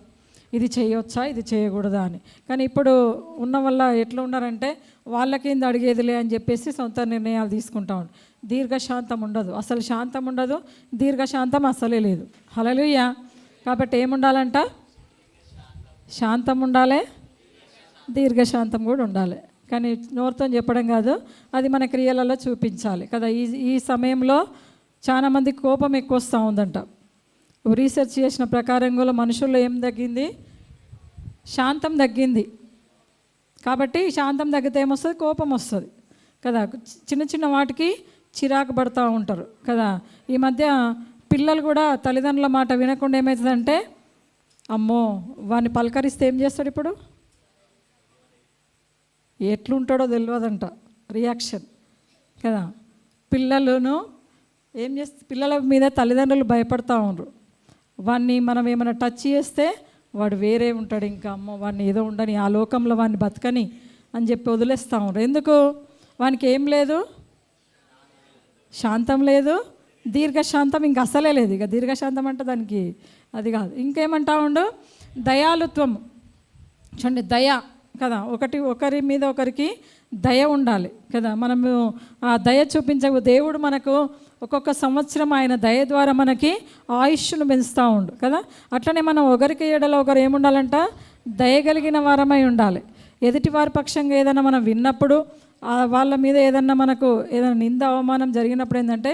ఇది చేయొచ్చా ఇది చేయకూడదా అని. కానీ ఇప్పుడు ఉన్న వల్ల ఎట్లా ఉన్నారంటే వాళ్ళకేంది అడిగేదిలే అని చెప్పేసి సొంత నిర్ణయాలు తీసుకుంటా ఉంటాం. దీర్ఘశాంతం ఉండదు, అసలు శాంతం ఉండదు, దీర్ఘశాంతం అసలే లేదు. హల్లెలూయా. కాబట్టి ఏముండాలంట, శాంతం ఉండాలి, దీర్ఘశాంతం కూడా ఉండాలి. కానీ నోరుతో చెప్పడం కాదు, అది మన క్రియలలో చూపించాలి కదా. ఈ సమయంలో చాలామంది కోపం ఎక్కువ వస్తూ ఉందంట. రీసెర్చ్ చేసిన ప్రకారం కూడా మనుషుల్లో ఏం తగ్గింది, శాంతం తగ్గింది. కాబట్టి శాంతం తగ్గితే ఏమొస్తుంది, కోపం వస్తుంది కదా. చిన్న వాటికి చిరాకు పడుతూ ఉంటారు కదా. ఈ మధ్య పిల్లలు కూడా తల్లిదండ్రుల మాట వినకుండా ఏమవుతుందంటే, అమ్మో వాడిని పలకరిస్తే ఏం చేస్తాడు, ఇప్పుడు ఎట్లుంటాడో తెలియదంట రియాక్షన్ కదా. పిల్లలను ఏం చేస్తే పిల్లల మీద తల్లిదండ్రులు భయపడతా ఉన్నారు. వాడిని మనం ఏమైనా టచ్ చేస్తే వాడు వేరే ఉంటాడు, ఇంకా అమ్మో వాడిని ఏదో ఉండని, ఆ లోకంలో వాడిని బతకని అని చెప్పి వదిలేస్తూ ఉన్నారు. ఎందుకు, వానికి ఏం లేదు, శాంతం లేదు, దీర్ఘశాంతం ఇంక అసలే లేదు. ఇక దీర్ఘశాంతం అంటే దానికి అది కాదు. ఇంకేమంటా ఉండు, దయాలుత్వం చూడండి, దయ కదా. ఒకరి మీద ఒకరికి దయ ఉండాలి కదా. మనము ఆ దయ చూపించకు, దేవుడు మనకు ఒక్కొక్క సంవత్సరం ఆయన దయ ద్వారా మనకి ఆయుష్ను పెంచుతూ ఉండు కదా. అట్లనే మనం ఒకరికి ఏడలో ఒకరు ఏముండాలంట, దయగలిగిన వారమై ఉండాలి. ఎదుటి వారి పక్షంగా ఏదైనా మనం విన్నప్పుడు, వాళ్ళ మీద ఏదన్నా మనకు ఏదైనా నింద అవమానం జరిగినప్పుడు ఏంటంటే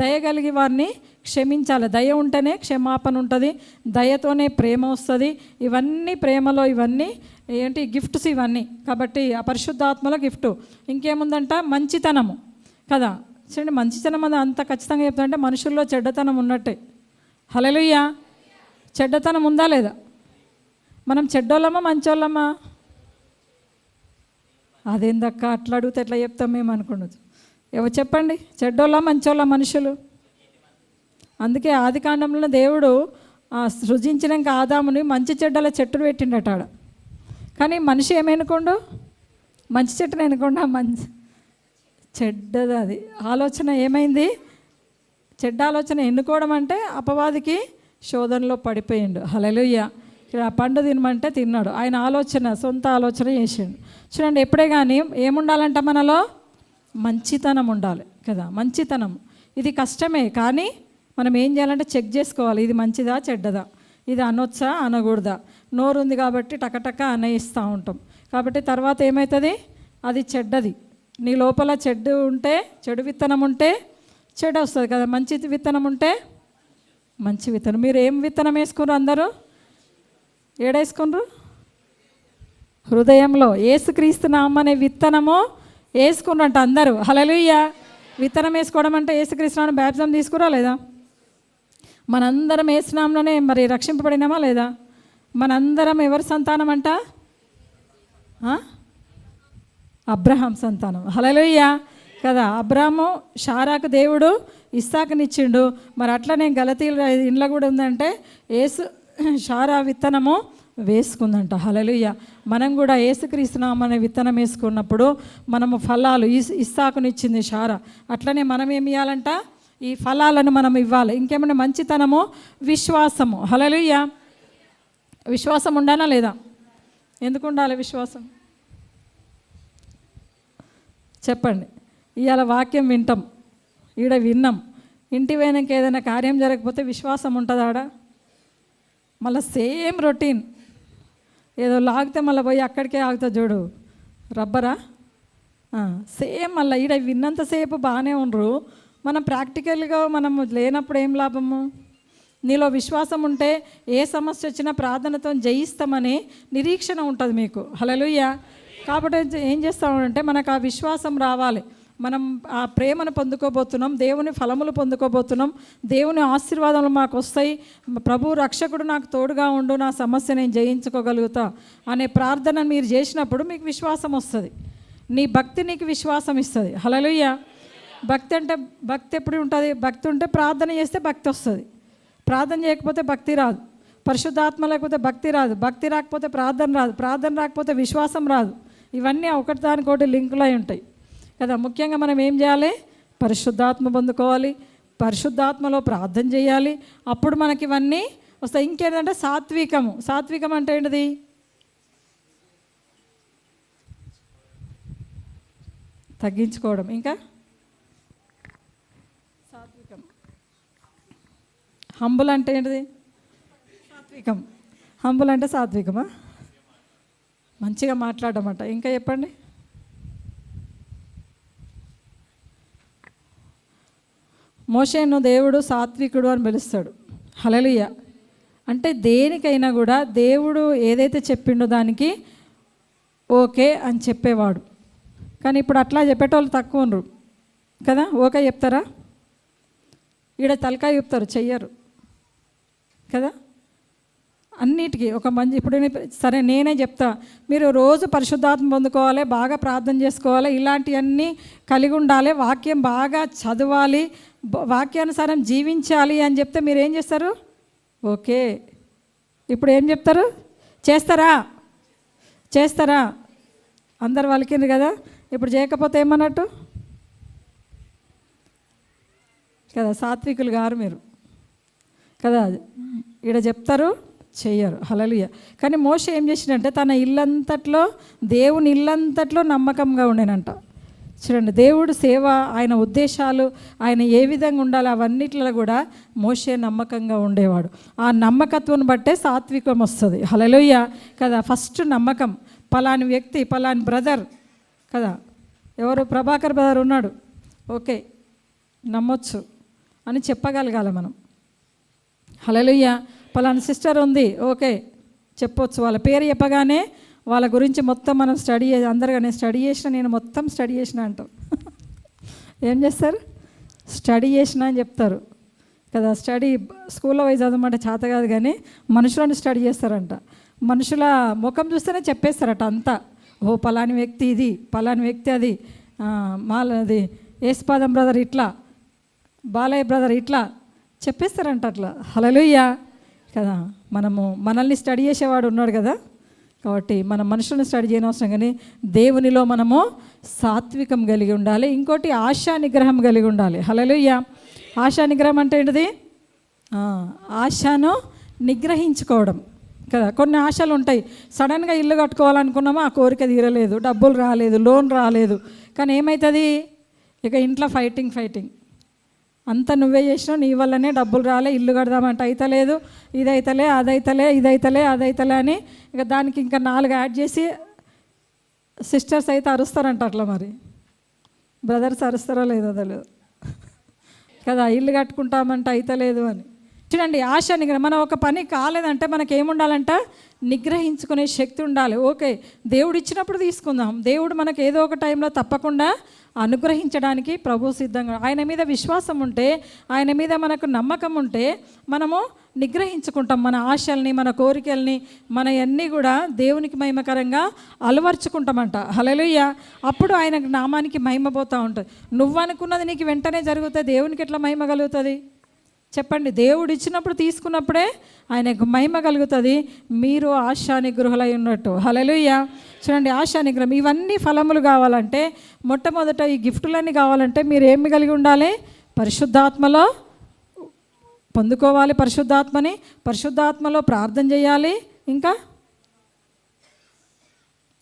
దయగలిగి వారిని క్షమించాలి. దయ ఉంటేనే క్షమాపణ ఉంటుంది, దయతోనే ప్రేమ వస్తుంది. ఇవన్నీ ప్రేమలో ఇవన్నీ ఏంటి, గిఫ్ట్స్ ఇవన్నీ. కాబట్టి ఆ పరిశుద్ధాత్మల గిఫ్ట్. ఇంకేముందంట, మంచితనము కదా. చూడండి, మంచితనం అది అంత ఖచ్చితంగా చెప్తానంటే మనుషుల్లో చెడ్డతనం ఉన్నట్టే. హల్లెలూయా. చెడ్డతనం ఉందా లేదా, మనం చెడ్డోళ్ళమా మంచోళ్ళమా, అదేందక్క అట్లా అడిగితే ఎట్లా చెప్తాం మేము అనుకున్నది. ఎవరు చెప్పండి, చెడ్డోళ్ళ మంచోళ్ళ మనుషులు. అందుకే ఆది కాండంలో దేవుడు సృజించినాక ఆదాముని మంచి చెడ్డల చెట్టును పెట్టిండట ఆడ. కానీ మనిషి ఏమనుకోండు, మంచి చెట్టును అనుకోండు, మంచి చెడ్డది అది ఆలోచన ఏమైంది, చెడ్డ ఆలోచన ఎన్నుకోవడం అంటే అపవాదికి శోధనలో పడిపోయిండు. హల్లెలూయా. ఆ పండు తినమంటే తిన్నాడు, ఆయన ఆలోచన సొంత ఆలోచన చేసిండు. చూడండి, ఎప్పుడే కానీ ఏముండాలంట, మనలో మంచితనం ఉండాలి కదా. మంచితనం ఇది కష్టమే, కానీ మనం ఏం చేయాలంటే చెక్ చేసుకోవాలి, ఇది మంచిదా చెడ్డదా, ఇది అనొచ్చా అనకూడదా. నోరు ఉంది కాబట్టి టకటక అనేస్తూ ఉంటాం. కాబట్టి తర్వాత ఏమవుతుంది, అది చెడ్డది. నీ లోపల చెడు ఉంటే, చెడు విత్తనం ఉంటే చెడు వస్తుంది కదా. మంచి విత్తనం ఉంటే మంచి విత్తనం. మీరు ఏం విత్తనం వేసుకున్నారు, అందరూ ఏడేసుకున్నారు, హృదయంలో యేసుక్రీస్తు నామం అనే విత్తనము వేసుకున్నారంట అందరూ. హల్లెలూయా. విత్తనం వేసుకోవడం అంటే యేసుక్రీస్తు నామం బ్యాప్టిజం తీసుకురా లేదా, మనందరం యేసు నామంలోనే మరి రక్షింపబడినామా లేదా. మనందరం ఎవరి సంతానం అంట, అబ్రహాం సంతానం. హల్లెలూయా కదా. అబ్రాహాము షారాకు దేవుడు ఇస్సాకునిచ్చిండు. మరి అట్లనే గలతీయుల ఇంట్లో కూడా ఉందంటే యేసు షారా విత్తనము వేసుకుందంట. హల్లెలూయా. మనం కూడా యేసుక్రీస్తు నామం అనే విత్తనం వేసుకున్నప్పుడు మనము ఫలాలు, ఇస్సాకునిచ్చింది షారా, అట్లనే మనం ఏమి ఇవ్వాలంట, ఈ ఫలాలను మనం ఇవ్వాలి. ఇంకేమైనా మంచితనము, విశ్వాసము. హల్లెలూయా. విశ్వాసం ఉండాలా లేదా, ఎందుకు ఉండాలి విశ్వాసం చెప్పండి. ఇవాళ వాక్యం వింటాం, ఈడ విన్నాం, ఇంటి పోయినాక ఏదైనా కార్యం జరగకపోతే విశ్వాసం ఉంటుందా ఆడ, మళ్ళీ సేమ్ రొటీన్ ఏదో లాగితే మళ్ళీ పోయి అక్కడికే ఆగుతా చూడు, రబ్బరా సేమ్. మళ్ళీ ఈడ విన్నంతసేపు బాగానే ఉండరు, మనం ప్రాక్టికల్గా మనం లేనప్పుడు ఏం లాభము, నీలో విశ్వాసం ఉంటే ఏ సమస్య వచ్చినా ప్రార్థనతో జయిస్తామని నిరీక్షణ ఉంటుంది మీకు. హల్లెలూయా. కాబట్టి ఏం చేస్తామంటే మనకు ఆ విశ్వాసం రావాలి. మనం ఆ ప్రేమను పొందుకోబోతున్నాం, దేవుని ఫలములు పొందుకోబోతున్నాం, దేవుని ఆశీర్వాదాలు మాకు వస్తాయి, ప్రభు రక్షకుడు నాకు తోడుగా ఉండు, నా సమస్య నేను జయించుకోగలుగుతా అనే ప్రార్థన మీరు చేసినప్పుడు మీకు విశ్వాసం వస్తుంది. నీ భక్తి నీకు విశ్వాసం ఇస్తుంది. హల్లెలూయా. భక్తి అంటే భక్తి ఎప్పుడు ఉంటుంది? భక్తి ఉంటే ప్రార్థన చేస్తే భక్తి వస్తుంది. ప్రార్థన చేయకపోతే భక్తి రాదు. పరిశుద్ధాత్మ లేకపోతే భక్తి రాదు. భక్తి రాకపోతే ప్రార్థన రాదు. ప్రార్థన రాకపోతే విశ్వాసం రాదు. ఇవన్నీ ఒకటి దానికోటి లింకులు అయి ఉంటాయి కదా. ముఖ్యంగా మనం ఏం చేయాలి? పరిశుద్ధాత్మ పొందుకోవాలి, పరిశుద్ధాత్మలో ప్రార్థన చేయాలి, అప్పుడు మనకి ఇవన్నీ వస్తాయి. ఇంకేంటంటే సాత్వికము. సాత్వికం అంటే ఏంటిది? తగ్గించుకోవడం. ఇంకా సాత్వికం. హంబుల్ అంటే ఏంటిది? సాత్వికం. హంబుల్ అంటే సాత్వికమా? మంచిగా మాట్లాడమంట. ఇంకా చెప్పండి. మోషేను దేవుడు సాత్వికుడు అని పిలుస్తాడు. హల్లెలూయా. అంటే దేనికైనా కూడా దేవుడు ఏదైతే చెప్పిండో దానికి ఓకే అని చెప్పేవాడు. కానీ ఇప్పుడు అట్లా చెప్పేటోళ్ళు తక్కువ ఉన్నారు కదా. ఓకే చెప్తారా? ఈడ తలకాయ చెప్తారు, చెయ్యరు కదా. అన్నిటికీ ఒక మంచి ఇప్పుడు సరే నేనే చెప్తా, మీరు రోజు పరిశుద్ధాత్మ పొందుకోవాలి, బాగా ప్రార్థన చేసుకోవాలి, ఇలాంటివన్నీ కలిగి ఉండాలి, వాక్యం బాగా చదవాలి, వాక్యానుసారం జీవించాలి అని చెప్తే మీరు ఏం చేస్తారు? ఓకే. ఇప్పుడు ఏం చెప్తారు? చేస్తారా? చేస్తారా? అందరు వాళ్ళకింది కదా. ఇప్పుడు చేయకపోతే ఏమన్నట్టు కదా, సాత్వికులు గారు మీరు కదా. ఈడ చెప్తారు, చెయ్యరు. హల్లెలూయా. కానీ మోషే ఏం చేసిండంటే తన ఇల్లంతట్లో, దేవుని ఇల్లంతట్లో నమ్మకంగా ఉండేనంట. చూడండి, దేవుడు సేవ, ఆయన ఉద్దేశాలు, ఆయన ఏ విధంగా ఉండాలి అవన్నిట్లో కూడా మోషే నమ్మకంగా ఉండేవాడు. ఆ నమ్మకత్వం బట్టే సాత్వికం వస్తుంది. హల్లెలూయా కదా. ఫస్ట్ నమ్మకం. పలాని వ్యక్తి, పలాని బ్రదర్ కదా, ఎవరు ప్రభాకర్ బ్రదర్ ఉన్నాడు, ఓకే నమ్మొచ్చు అని చెప్పగలగాలి మనం. హల్లెలూయా. పలానా సిస్టర్ ఉంది, ఓకే చెప్పొచ్చు. వాళ్ళ పేరు చెప్పగానే వాళ్ళ గురించి మొత్తం మనం స్టడీ అందరుగా నేను స్టడీ చేసిన, నేను మొత్తం స్టడీ చేసిన అంటాం. ఏం చేస్తారు? స్టడీ చేసిన అని చెప్తారు కదా. స్టడీ స్కూల్లో పోయి చదవమంటే చేత కాదు, కానీ మనుషులను స్టడీ చేస్తారంట. మనుషుల ముఖం చూస్తేనే చెప్పేస్తారట అంతా. ఓ పలాని వ్యక్తి ఇది, పలాని వ్యక్తి అది, మాలది యేసుపాదం బ్రదర్ ఇట్లా, బాలయ్య బ్రదర్ ఇట్లా చెప్పేస్తారంట అట్లా. హల్లెలూయా కదా. మనల్ని స్టడీ చేసేవాడు ఉన్నాడు కదా. కాబట్టి మనం మనుషులను స్టడీ చేయనవసరం, కానీ దేవునిలో మనము సాత్వికం కలిగి ఉండాలి. ఇంకోటి ఆశా నిగ్రహం కలిగి ఉండాలి. హల్లెలూయా. ఆశా నిగ్రహం అంటే ఏంటిది? ఆశను నిగ్రహించుకోవడం కదా. కొన్ని ఆశలు ఉంటాయి. సడన్గా ఇల్లు కట్టుకోవాలనుకున్నామా, ఆ కోరిక తీరలేదు, డబ్బులు రాలేదు, లోన్ రాలేదు, కానీ ఏమవుతుంది? ఇక ఇంట్లో ఫైటింగ్ అంతా నువ్వే చేసినావు, నీ వల్లనే డబ్బులు రాలే, ఇల్లు కడదామంటే అయితలేదు, ఇదైతలే, అదైతలే, ఇదైతలే, అదైతలే అని ఇక దానికి ఇంకా 4 యాడ్ చేసి సిస్టర్స్ అయితే అరుస్తారంట అట్లా. మరి బ్రదర్స్ అరుస్తారో లేదో తెలియదు కదా. ఇల్లు కట్టుకుంటామంటే అయితలేదు అని. చూడండి, ఆశ నిగ్రహం. మనం ఒక పని కాలేదంటే మనకి ఏముండాలంట? నిగ్రహించుకునే శక్తి ఉండాలి. ఓకే, దేవుడు ఇచ్చినప్పుడు తీసుకుందాం. దేవుడు మనకు ఏదో ఒక టైంలో తప్పకుండా అనుగ్రహించడానికి ప్రభు సిద్ధంగా. ఆయన మీద విశ్వాసం ఉంటే, ఆయన మీద మనకు నమ్మకం ఉంటే మనము నిగ్రహించుకుంటాం. మన ఆశల్ని, మన కోరికల్ని, మన అన్నీ కూడా దేవునికి మహిమకరంగా అలవర్చుకుంటామంట. హల్లెలూయా. అప్పుడు ఆయన నామానికి మహిమ పోతూ ఉంటుంది. నువ్వు అనుకున్నది నీకు వెంటనే జరుగుతుంది, దేవునికి ఎట్లా మహిమ కలుగుతుంది చెప్పండి? దేవుడు ఇచ్చినప్పుడు తీసుకున్నప్పుడే ఆయనకు మహిమ కలుగుతుంది. మీరు ఆశా నిగ్రహులై ఉన్నట్టు. హల్లెలూయా. చూడండి, ఆశా నిగ్రహం. ఇవన్నీ ఫలములు కావాలంటే, మొట్టమొదట ఈ గిఫ్టులన్నీ కావాలంటే మీరు ఏమి కలిగి ఉండాలి? పరిశుద్ధాత్మలో పొందుకోవాలి. పరిశుద్ధాత్మలో ప్రార్థన చేయాలి.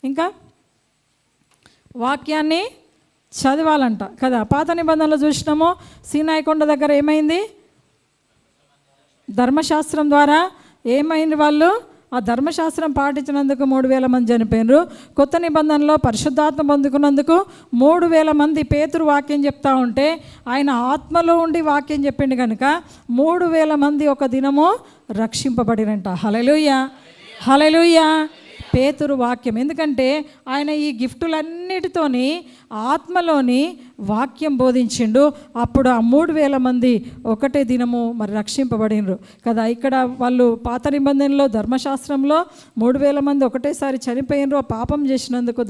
ఇంకా వాక్యాన్ని చదవాలంట కదా. పాత నిబంధనలు చూసినాము, సీనాయి కొండ దగ్గర ఏమైంది? ధర్మశాస్త్రం ద్వారా ఏమైంది? వాళ్ళు ఆ ధర్మశాస్త్రం పాటించినందుకు 3,000 మంది చనిపోయినారు. కొత్త నిబంధనలో పరిశుద్ధాత్మ పొందుకున్నందుకు 3,000 మంది. పేతురు వాక్యం చెప్తా ఉంటే ఆయన ఆత్మలో ఉండి వాక్యం చెప్పిండు కనుక 3,000 మంది ఒక దినము రక్షింపబడినంట. హల్లెలూయా, హల్లెలూయా. పేతురు వాక్యం, ఎందుకంటే ఆయన ఈ గిఫ్టులన్నిటితోని ఆత్మలోని వాక్యం బోధించిండు. అప్పుడు ఆ 3,000 మంది ఒకటే దినము మరి రక్షింపబడినరు కదా. ఇక్కడ వాళ్ళు పాత నిబంధనలో ధర్మశాస్త్రంలో 3,000 మంది ఒకటేసారి చనిపోయినరు పాపం చేసినందుకు,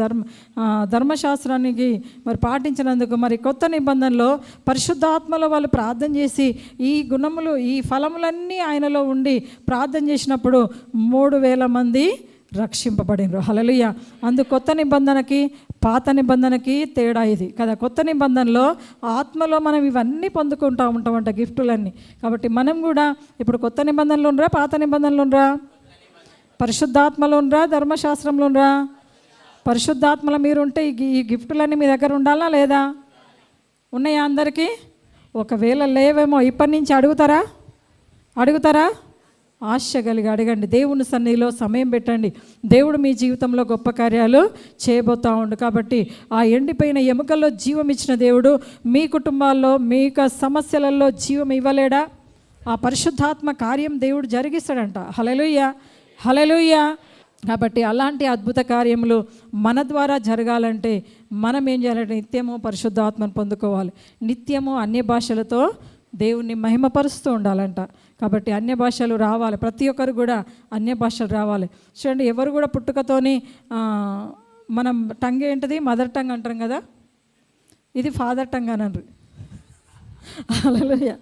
ధర్మశాస్త్రానికి మరి పాటించినందుకు. మరి కొత్త నిబంధనలో పరిశుద్ధాత్మలో వాళ్ళు ప్రార్థన చేసి ఈ గుణములు ఈ ఫలములన్నీ ఆయనలో ఉండి ప్రార్థన చేసినప్పుడు 3,000 మంది రక్షింపబడినరు. హల్లెలూయా. కొత్త నిబంధనకి పాత నిబంధనకి తేడా ఇది కదా. కొత్త నిబంధనలో ఆత్మలో మనం ఇవన్నీ పొందుకుంటూ ఉంటామంట, గిఫ్టులన్నీ. కాబట్టి మనం కూడా ఇప్పుడు కొత్త నిబంధనలు ఉండరా, పాత నిబంధనలు ఉండరా, పరిశుద్ధాత్మలో ఉండరా, ధర్మశాస్త్రంలో ఉండరా? పరిశుద్ధాత్మలో మీరు ఉంటే ఈ గిఫ్టులన్నీ మీ దగ్గర ఉండాలా లేదా? ఉన్నాయా అందరికీ? ఒకవేళ లేవేమో ఇప్పటి నుంచి అడుగుతారా? ఆశ కలిగి అడగండి. దేవుని సన్నిధిలో సమయం పెట్టండి. దేవుడు మీ జీవితంలో గొప్ప కార్యాలు చేయబోతూ ఉండు. కాబట్టి ఆ ఎండిపోయిన ఎముకల్లో జీవం ఇచ్చిన దేవుడు మీ కుటుంబాల్లో మీ సమస్యలలో జీవం ఇవ్వలేడా? ఆ పరిశుద్ధాత్మ కార్యం దేవుడు జరిగిస్తాడంట. హల్లెలూయా, హల్లెలూయా. కాబట్టి అలాంటి అద్భుత కార్యములు మన ద్వారా జరగాలంటే మనం ఏం చేయాలంటే నిత్యము పరిశుద్ధాత్మను పొందుకోవాలి. నిత్యము అన్య భాషలతో దేవుణ్ణి మహిమపరుస్తూ ఉండాలంట. కాబట్టి అన్య భాషలు రావాలి, ప్రతి ఒక్కరు కూడా అన్య భాషలు రావాలి. చూడండి, ఎవరు కూడా పుట్టుకతోని మనం టంగ్ ఏంటిది, మదర్ టంగ్ అంటాం కదా, ఇది ఫాదర్ టంగ్ అని అంటారు. హల్లెలూయా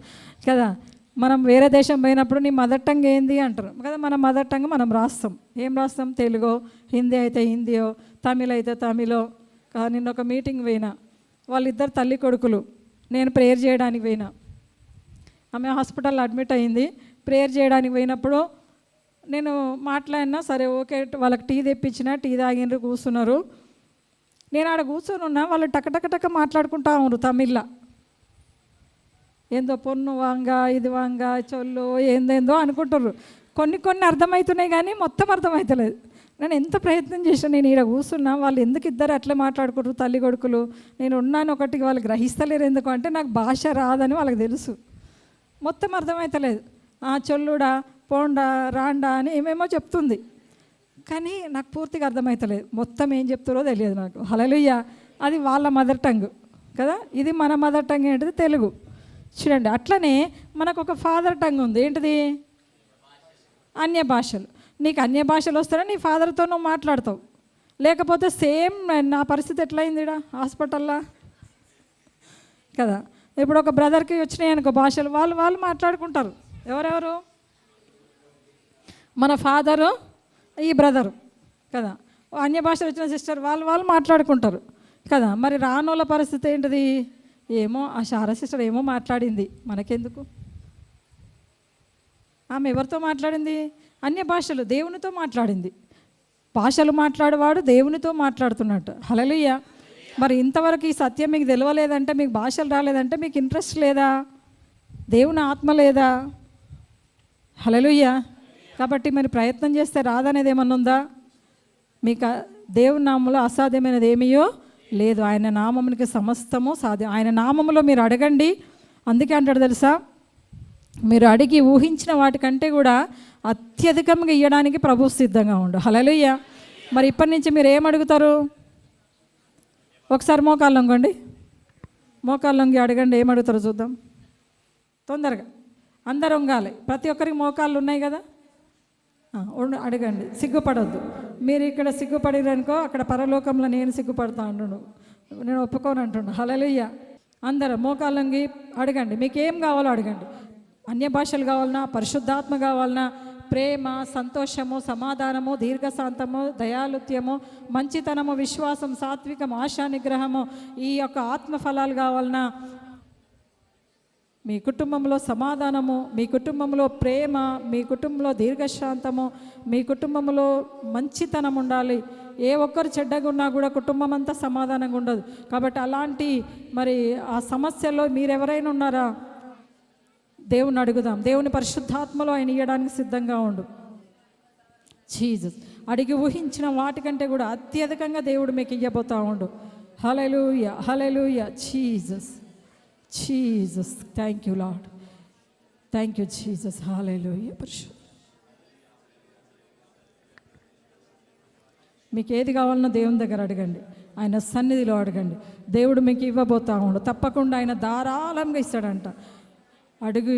కదా. మనం వేరే దేశం పోయినప్పుడు నీ మదర్ టంగ్ ఏంది అంటారు కదా. మన మదర్ టంగ్ మనం రాస్తాం. ఏం రాస్తాం? తెలుగో, హిందీ అయితే హిందీయో, తమిళ్ అయితే తమిళో. నిన్న ఒక మీటింగ్ పోయినా, వాళ్ళిద్దరు తల్లి కొడుకులు, నేను ప్రేయర్ చేయడానికి పోయినా. ఆమె హాస్పిటల్లో అడ్మిట్ అయింది. ప్రేయర్ చేయడానికి పోయినప్పుడు నేను మాట్లాడినా, సరే ఓకే, వాళ్ళకి టీ తెప్పించిన, టీ తాగినరు, కూర్చున్నారు. నేను ఆడ కూర్చొని ఉన్నా, వాళ్ళు టక మాట్లాడుకుంటా ఉన్నారు తమిళ్లో. ఏందో పొన్ను వాంగ, ఇది వాంగ, చొల్లు ఏందేందో అనుకుంటారు. కొన్ని అర్థమవుతున్నాయి కానీ మొత్తం అర్థమవుతలేదు. నేను ఎంత ప్రయత్నం చేసినా, నేను ఈడ కూర్చున్నా, వాళ్ళు ఎందుకు ఇద్దరు అట్లా మాట్లాడుకుంటారు తల్లి కొడుకులు, నేను ఉన్నాను ఒకటికి, వాళ్ళు గ్రహిస్తలేరు. ఎందుకు అంటే నాకు భాష రాదని వాళ్ళకి తెలుసు. మొత్తం అర్థమవుతలేదు. చొల్లుడా, పోండా, రాండా అని ఏమేమో చెప్తుంది, కానీ నాకు పూర్తిగా అర్థమవుతలేదు. మొత్తం ఏం చెప్తారో తెలియదు నాకు. హల్లెలూయా. అది వాళ్ళ మదర్ టంగ్ కదా, ఇది మన మదర్ టంగ్ ఏంటిది, తెలుగు. చూడండి, అట్లనే మనకు ఒక ఫాదర్ టంగ్ ఉంది, ఏంటిది, అన్య భాషలు. నీకు అన్య భాషలు వస్తారా, నీ ఫాదర్తో నువ్వు మాట్లాడతావు. లేకపోతే సేమ్ నా పరిస్థితి ఎట్లయింది ఇక్కడ హాస్పిటల్లో కదా. ఇప్పుడు ఒక బ్రదర్కి వచ్చినాయి అనుకో భాషలు, వాళ్ళు మాట్లాడుకుంటారు. ఎవరెవరు? మన ఫాదరు, ఈ బ్రదరు కదా. అన్య భాషలు వచ్చిన సిస్టర్ వాళ్ళు మాట్లాడుకుంటారు కదా. మరి రానోళ్ళ పరిస్థితి ఏంటిది? ఏమో ఆ శారా సిస్టర్ ఏమో మాట్లాడింది, మనకెందుకు? ఆమె ఎవరితో మాట్లాడింది? అన్య భాషలు, దేవునితో మాట్లాడింది. భాషలు మాట్లాడేవాడు దేవునితో మాట్లాడుతున్నట్టు. హల్లెలూయా. మరి ఇంతవరకు ఈ సత్యం మీకు తెలియలేదంటే, మీకు భాషలు రాలేదంటే మీకు ఇంట్రెస్ట్ లేదా, దేవుని ఆత్మ లేదా? హల్లెలూయా. కాబట్టి మరి ప్రయత్నం చేస్తే రాదనేది ఏమన్నా ఉందా? మీకు దేవుని నామంలో అసాధ్యమైనది ఏమీయో లేదు. ఆయన నామమునికి సమస్తము సాధ్యం. ఆయన నామములో మీరు అడగండి. అందుకే అంటాడు తెలుసా, మీరు అడిగి ఊహించిన వాటికంటే కూడా అత్యధికంగా ఇవ్వడానికి ప్రభువు సిద్ధంగా ఉండు. హల్లెలూయా. మరి ఇప్పటి నుంచి మీరు ఏం అడుగుతారు? ఒకసారి మోకాళ్ళు లొంగండి, మోకాళ్ళు లొంగి అడగండి. ఏం అడుగుతారో చూద్దాం. తొందరగా అందరు వంగాలి. ప్రతి ఒక్కరికి మోకాళ్ళు ఉన్నాయి కదా, అడగండి. సిగ్గుపడొద్దు. మీరు ఇక్కడ సిగ్గుపడిరనుకో, అక్కడ పరలోకంలో నేను సిగ్గుపడతా అంటున్నాను, నేను ఒప్పుకోను అంటున్నాను. హల్లెలూయా. అందరూ మోకాళ్ళు లొంగి అడగండి. మీకు ఏం కావాలో అడగండి. అన్య భాషలు కావాలన్నా, పరిశుద్ధాత్మ కావాలన్నా, ప్రేమ, సంతోషము, సమాధానము, దీర్ఘశాంతము, దయాలుత్యము, మంచితనము, విశ్వాసం, సాత్వికం, ఆశా నిగ్రహము, ఈ యొక్క ఆత్మఫలాలు కావాలన్నా, మీ కుటుంబంలో సమాధానము, మీ కుటుంబంలో ప్రేమ, మీ కుటుంబంలో దీర్ఘశాంతము, మీ కుటుంబంలో మంచితనం ఉండాలి. ఏ ఒక్కరు చెడ్డగా ఉన్నా కూడా కుటుంబం అంతా సమాధానంగా ఉండదు. కాబట్టి అలాంటి మరి ఆ సమస్యలో మీరెవరైనా ఉన్నారా? దేవుని అడుగుదాం. దేవుని పరిశుద్ధాత్మలో ఆయన ఇవ్వడానికి సిద్ధంగా ఉండు. జీసస్. అడిగి ఊహించిన వాటికంటే కూడా అత్యధికంగా దేవుడు మీకు ఇవ్వబోతా ఉండు. Hallelujah, hallelujah. Jesus, Jesus. Thank you Lord, thank you Jesus. Hallelujah. మీకు ఏది కావాలన్నా దేవుని దగ్గర అడగండి, ఆయన సన్నిధిలో అడగండి. దేవుడు మీకు ఇవ్వబోతా ఉండు. తప్పకుండా ఆయన ధారాళంగా ఇస్తాడంట. అడుగు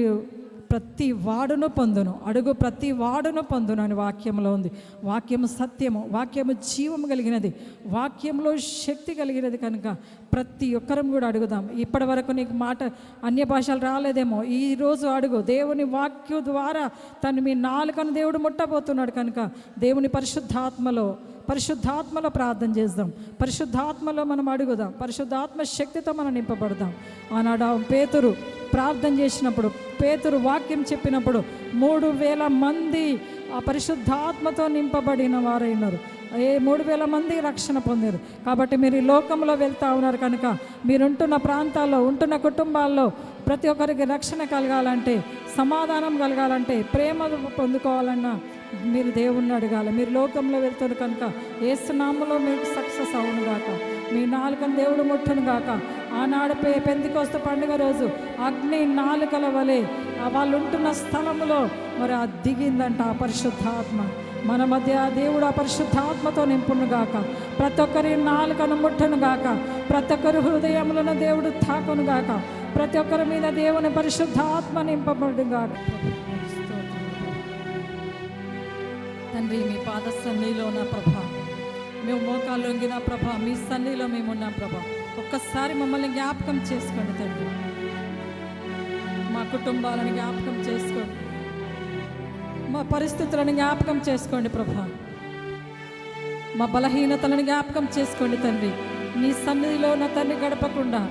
ప్రతి వాడును పొందును, అడుగు ప్రతి వాడును పొందును అని వాక్యంలో ఉంది. వాక్యము సత్యము, వాక్యము జీవము కలిగినది, వాక్యంలో శక్తి కలిగినది. కనుక ప్రతి ఒక్కరం కూడా అడుగుదాం. ఇప్పటి వరకు నీకు మాట అన్య భాషలు రాలేదేమో, ఈరోజు అడుగు. దేవుని వాక్యం ద్వారా తను మీ నాలుకను దేవుడు ముట్టబోతున్నాడు. కనుక దేవుని పరిశుద్ధాత్మలో ప్రార్థన చేద్దాం. పరిశుద్ధాత్మలో మనం అడుగుదాం. పరిశుద్ధాత్మ శక్తితో మనం నింపబడదాం. ఆనాడు పేతురు ప్రార్థన చేసినప్పుడు, పేతురు వాక్యం చెప్పినప్పుడు 3,000 మంది ఆ పరిశుద్ధాత్మతో నింపబడిన వారైనారు. 3,000 మంది రక్షణ పొందారు. కాబట్టి మీరు ఈ లోకంలో వెళ్తూ ఉన్నారు. కనుక మీరుంటున్న ప్రాంతాల్లో, ఉంటున్న కుటుంబాల్లో ప్రతి ఒక్కరికి రక్షణ కలగాలంటే, సమాధానం కలగాలంటే, ప్రేమ పొందుకోవాలన్నా మీరు దేవుణ్ణి అడగాలి. మీరు లోకంలో వెళ్తారు కనుక యేసు నామములో మీకు సక్సెస్ అవును గాక. మీ నాలుకను దేవుడు ముట్టును గాక. ఆనాడు పెంతెకొస్తు పండుగ రోజు అగ్ని నాలుకల వలె వాళ్ళు ఉంటున్న స్థలములో మరి ఆ దిగిందంట ఆ పరిశుద్ధాత్మ. మన మధ్య ఆ దేవుడు ఆ పరిశుద్ధాత్మతో నింపును గాక. ప్రతి ఒక్కరి నాలుకను ముట్టును గాక. ప్రతి ఒక్కరి హృదయములను దేవుడు తాకును గాక. ప్రతి ఒక్కరి మీద దేవుని పరిశుద్ధాత్మ నింపబడును గాక. తండ్రి, మీ పాద సన్నిధిలో ఉన్న ప్రభా, మేము మోకాలు వంగిన ప్రభా, మీ సన్నిధిలో మేము ఉన్నాం ప్రభా. ఒక్కసారి మమ్మల్ని జ్ఞాపకం చేసుకోండి తండ్రి. మా కుటుంబాలను జ్ఞాపకం చేసుకోండి, మా పరిస్థితులను జ్ఞాపకం చేసుకోండి ప్రభా. మా బలహీనతలను జ్ఞాపకం చేసుకోండి తండ్రి. నీ సన్నిధిలో ఉన్న తండ్రి గడపకుండా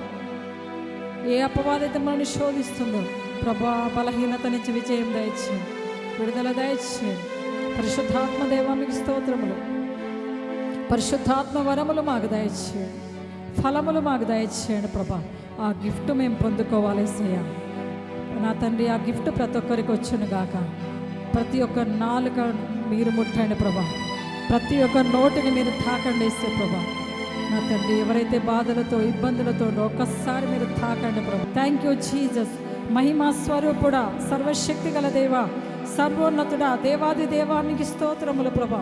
ఏ అపవాదైతే మనల్ని శోధిస్తుందో ప్రభా, బలహీనత నుంచి విజయం దయచేయండి, విడుదల దయచేయండి. పరిశుద్ధాత్మ దేవా మీకు స్తోత్రములు. పరిశుద్ధాత్మ వరములు మాకు దయచేయండి, ఫలములు మాకు దయచేయండి ప్రభా. ఆ గిఫ్ట్ మేము పొందుకోవాలి యేసయ్యా. నా తండ్రి, ఆ గిఫ్ట్ ప్రతి ఒక్కరికి వచ్చును గాక. ప్రతి ఒక్క నాలుక మీరు ముట్టండి ప్రభా. ప్రతి ఒక్క నోటిని మీరు తాకండి యేసు ప్రభా. నా తండ్రి, ఎవరైతే బాధలతో ఇబ్బందులతో ఒక్కసారి మీరు తాకండి ప్రభా. Thank you Jesus. మహిమా స్వరూపుడా, సర్వశక్తి గల దేవా, సర్వోన్నతుడా, దేవాది దేవా మీకు స్తోత్రములు ప్రభా.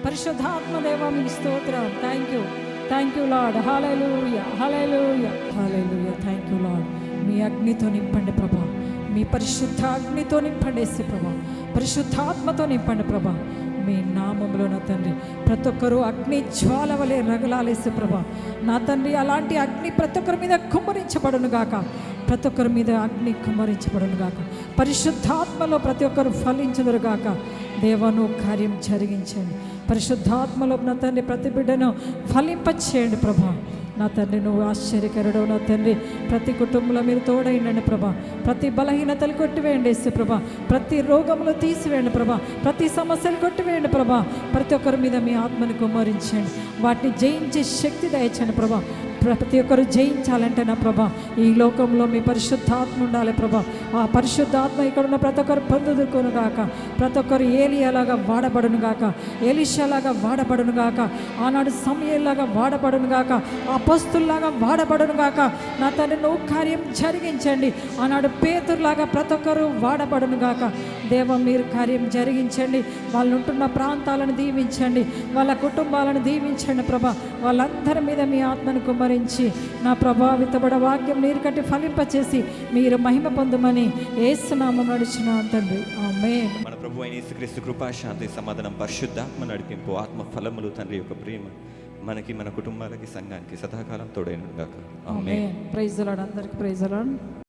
పరిశుద్ధాత్మ దేవా మీకు స్తోత్రం. Thank you Lord. Hallelujah, hallelujah, hallelujah. Thank you Lord. మీ అగ్నితో నింపండి ప్రభా. మీ పరిశుద్ధ అగ్నితో నింపండి యేసు ప్రభా. పరిశుద్ధాత్మతో నింపండి ప్రభా. మీ నామములో నా తండ్రి ప్రతి ఒక్కరూ అగ్ని జ్వాల వలె రగలాలేసు ప్రభా. నా తండ్రి, అలాంటి అగ్ని ప్రతి ఒక్కరి మీద కుమ్మరించబడును గాక. ప్రతి ఒక్కరి మీద అగ్ని కుమ్మరించబడును గాక. పరిశుద్ధాత్మలో ప్రతి ఒక్కరు ఫలించుదురు గాక. దేవను కార్యం జరిగించండి. పరిశుద్ధాత్మలో నా తండ్రి ప్రతి బిడ్డను ఫలింపచేయండి ప్రభా. నా తండ్రి, నువ్వు ఆశ్చర్యకరుడు. నా తండ్రి, ప్రతి కుటుంబంలో మీరు తోడైండండి ప్రభా. ప్రతి బలహీనతలు కొట్టివేయండి యేసు ప్రభా. ప్రతి రోగములు తీసివేయండి ప్రభా. ప్రతి సమస్యలు కొట్టివేయండి ప్రభా. ప్రతి ఒక్కరి మీద మీ ఆత్మని కుమ్మరించండి. వాటిని జయించే శక్తి దయచండి ప్రభా. ప్రతి ఒక్కరు జయించాలంటే నా ప్రభా, ఈ లోకంలో మీ పరిశుద్ధాత్మ ఉండాలి ప్రభా. ఆ పరిశుద్ధాత్మ ఇక్కడున్న ప్రతి ఒక్కరు పొందుదురుకోను గాక. ప్రతి ఒక్కరు ఏలియాలాగా వాడబడును గాక. ఎలీషాలాగా వాడబడును గాక. ఆనాడు సమయలాగా వాడబడును గాక. అపోస్తుల్లాగా వాడబడును గాక. నా తండ్రి, నువ్వు కార్యం జరిగించండి. ఆనాడు పేతురులాగా ప్రతి ఒక్కరు వాడబడును గాక. దేవ, మీరు కార్యం జరిగించండి. వాళ్ళు ఉంటున్న ప్రాంతాలను దీవించండి. వాళ్ళ కుటుంబాలను దీవించండి ప్రభా. వాళ్ళందరి మీద మీ ఆత్మను కుమ్మరించి నా ప్రభావితబడ వాక్యం నీరు కట్టి ఫలింపచేసి మీరు మహిమ పొందమని యేసు నామమున నడుచున్నాం తండ్రి. ఆమేన్. మన ప్రభువు అయిన యేసుక్రీస్తు కృప, శాంతి, సమాధానం, పరిశుద్ధాత్మ నడిపింపు, ఆత్మ ఫలములు, తండ్రి యొక్క ప్రేమ మనకి, మన కుటుంబాలకి, సంఘానికి సదాకాలం తోడైనగాక. ఆమేన్. Praise the Lord. అందరికీ ప్రైజ్ ది లార్డ్.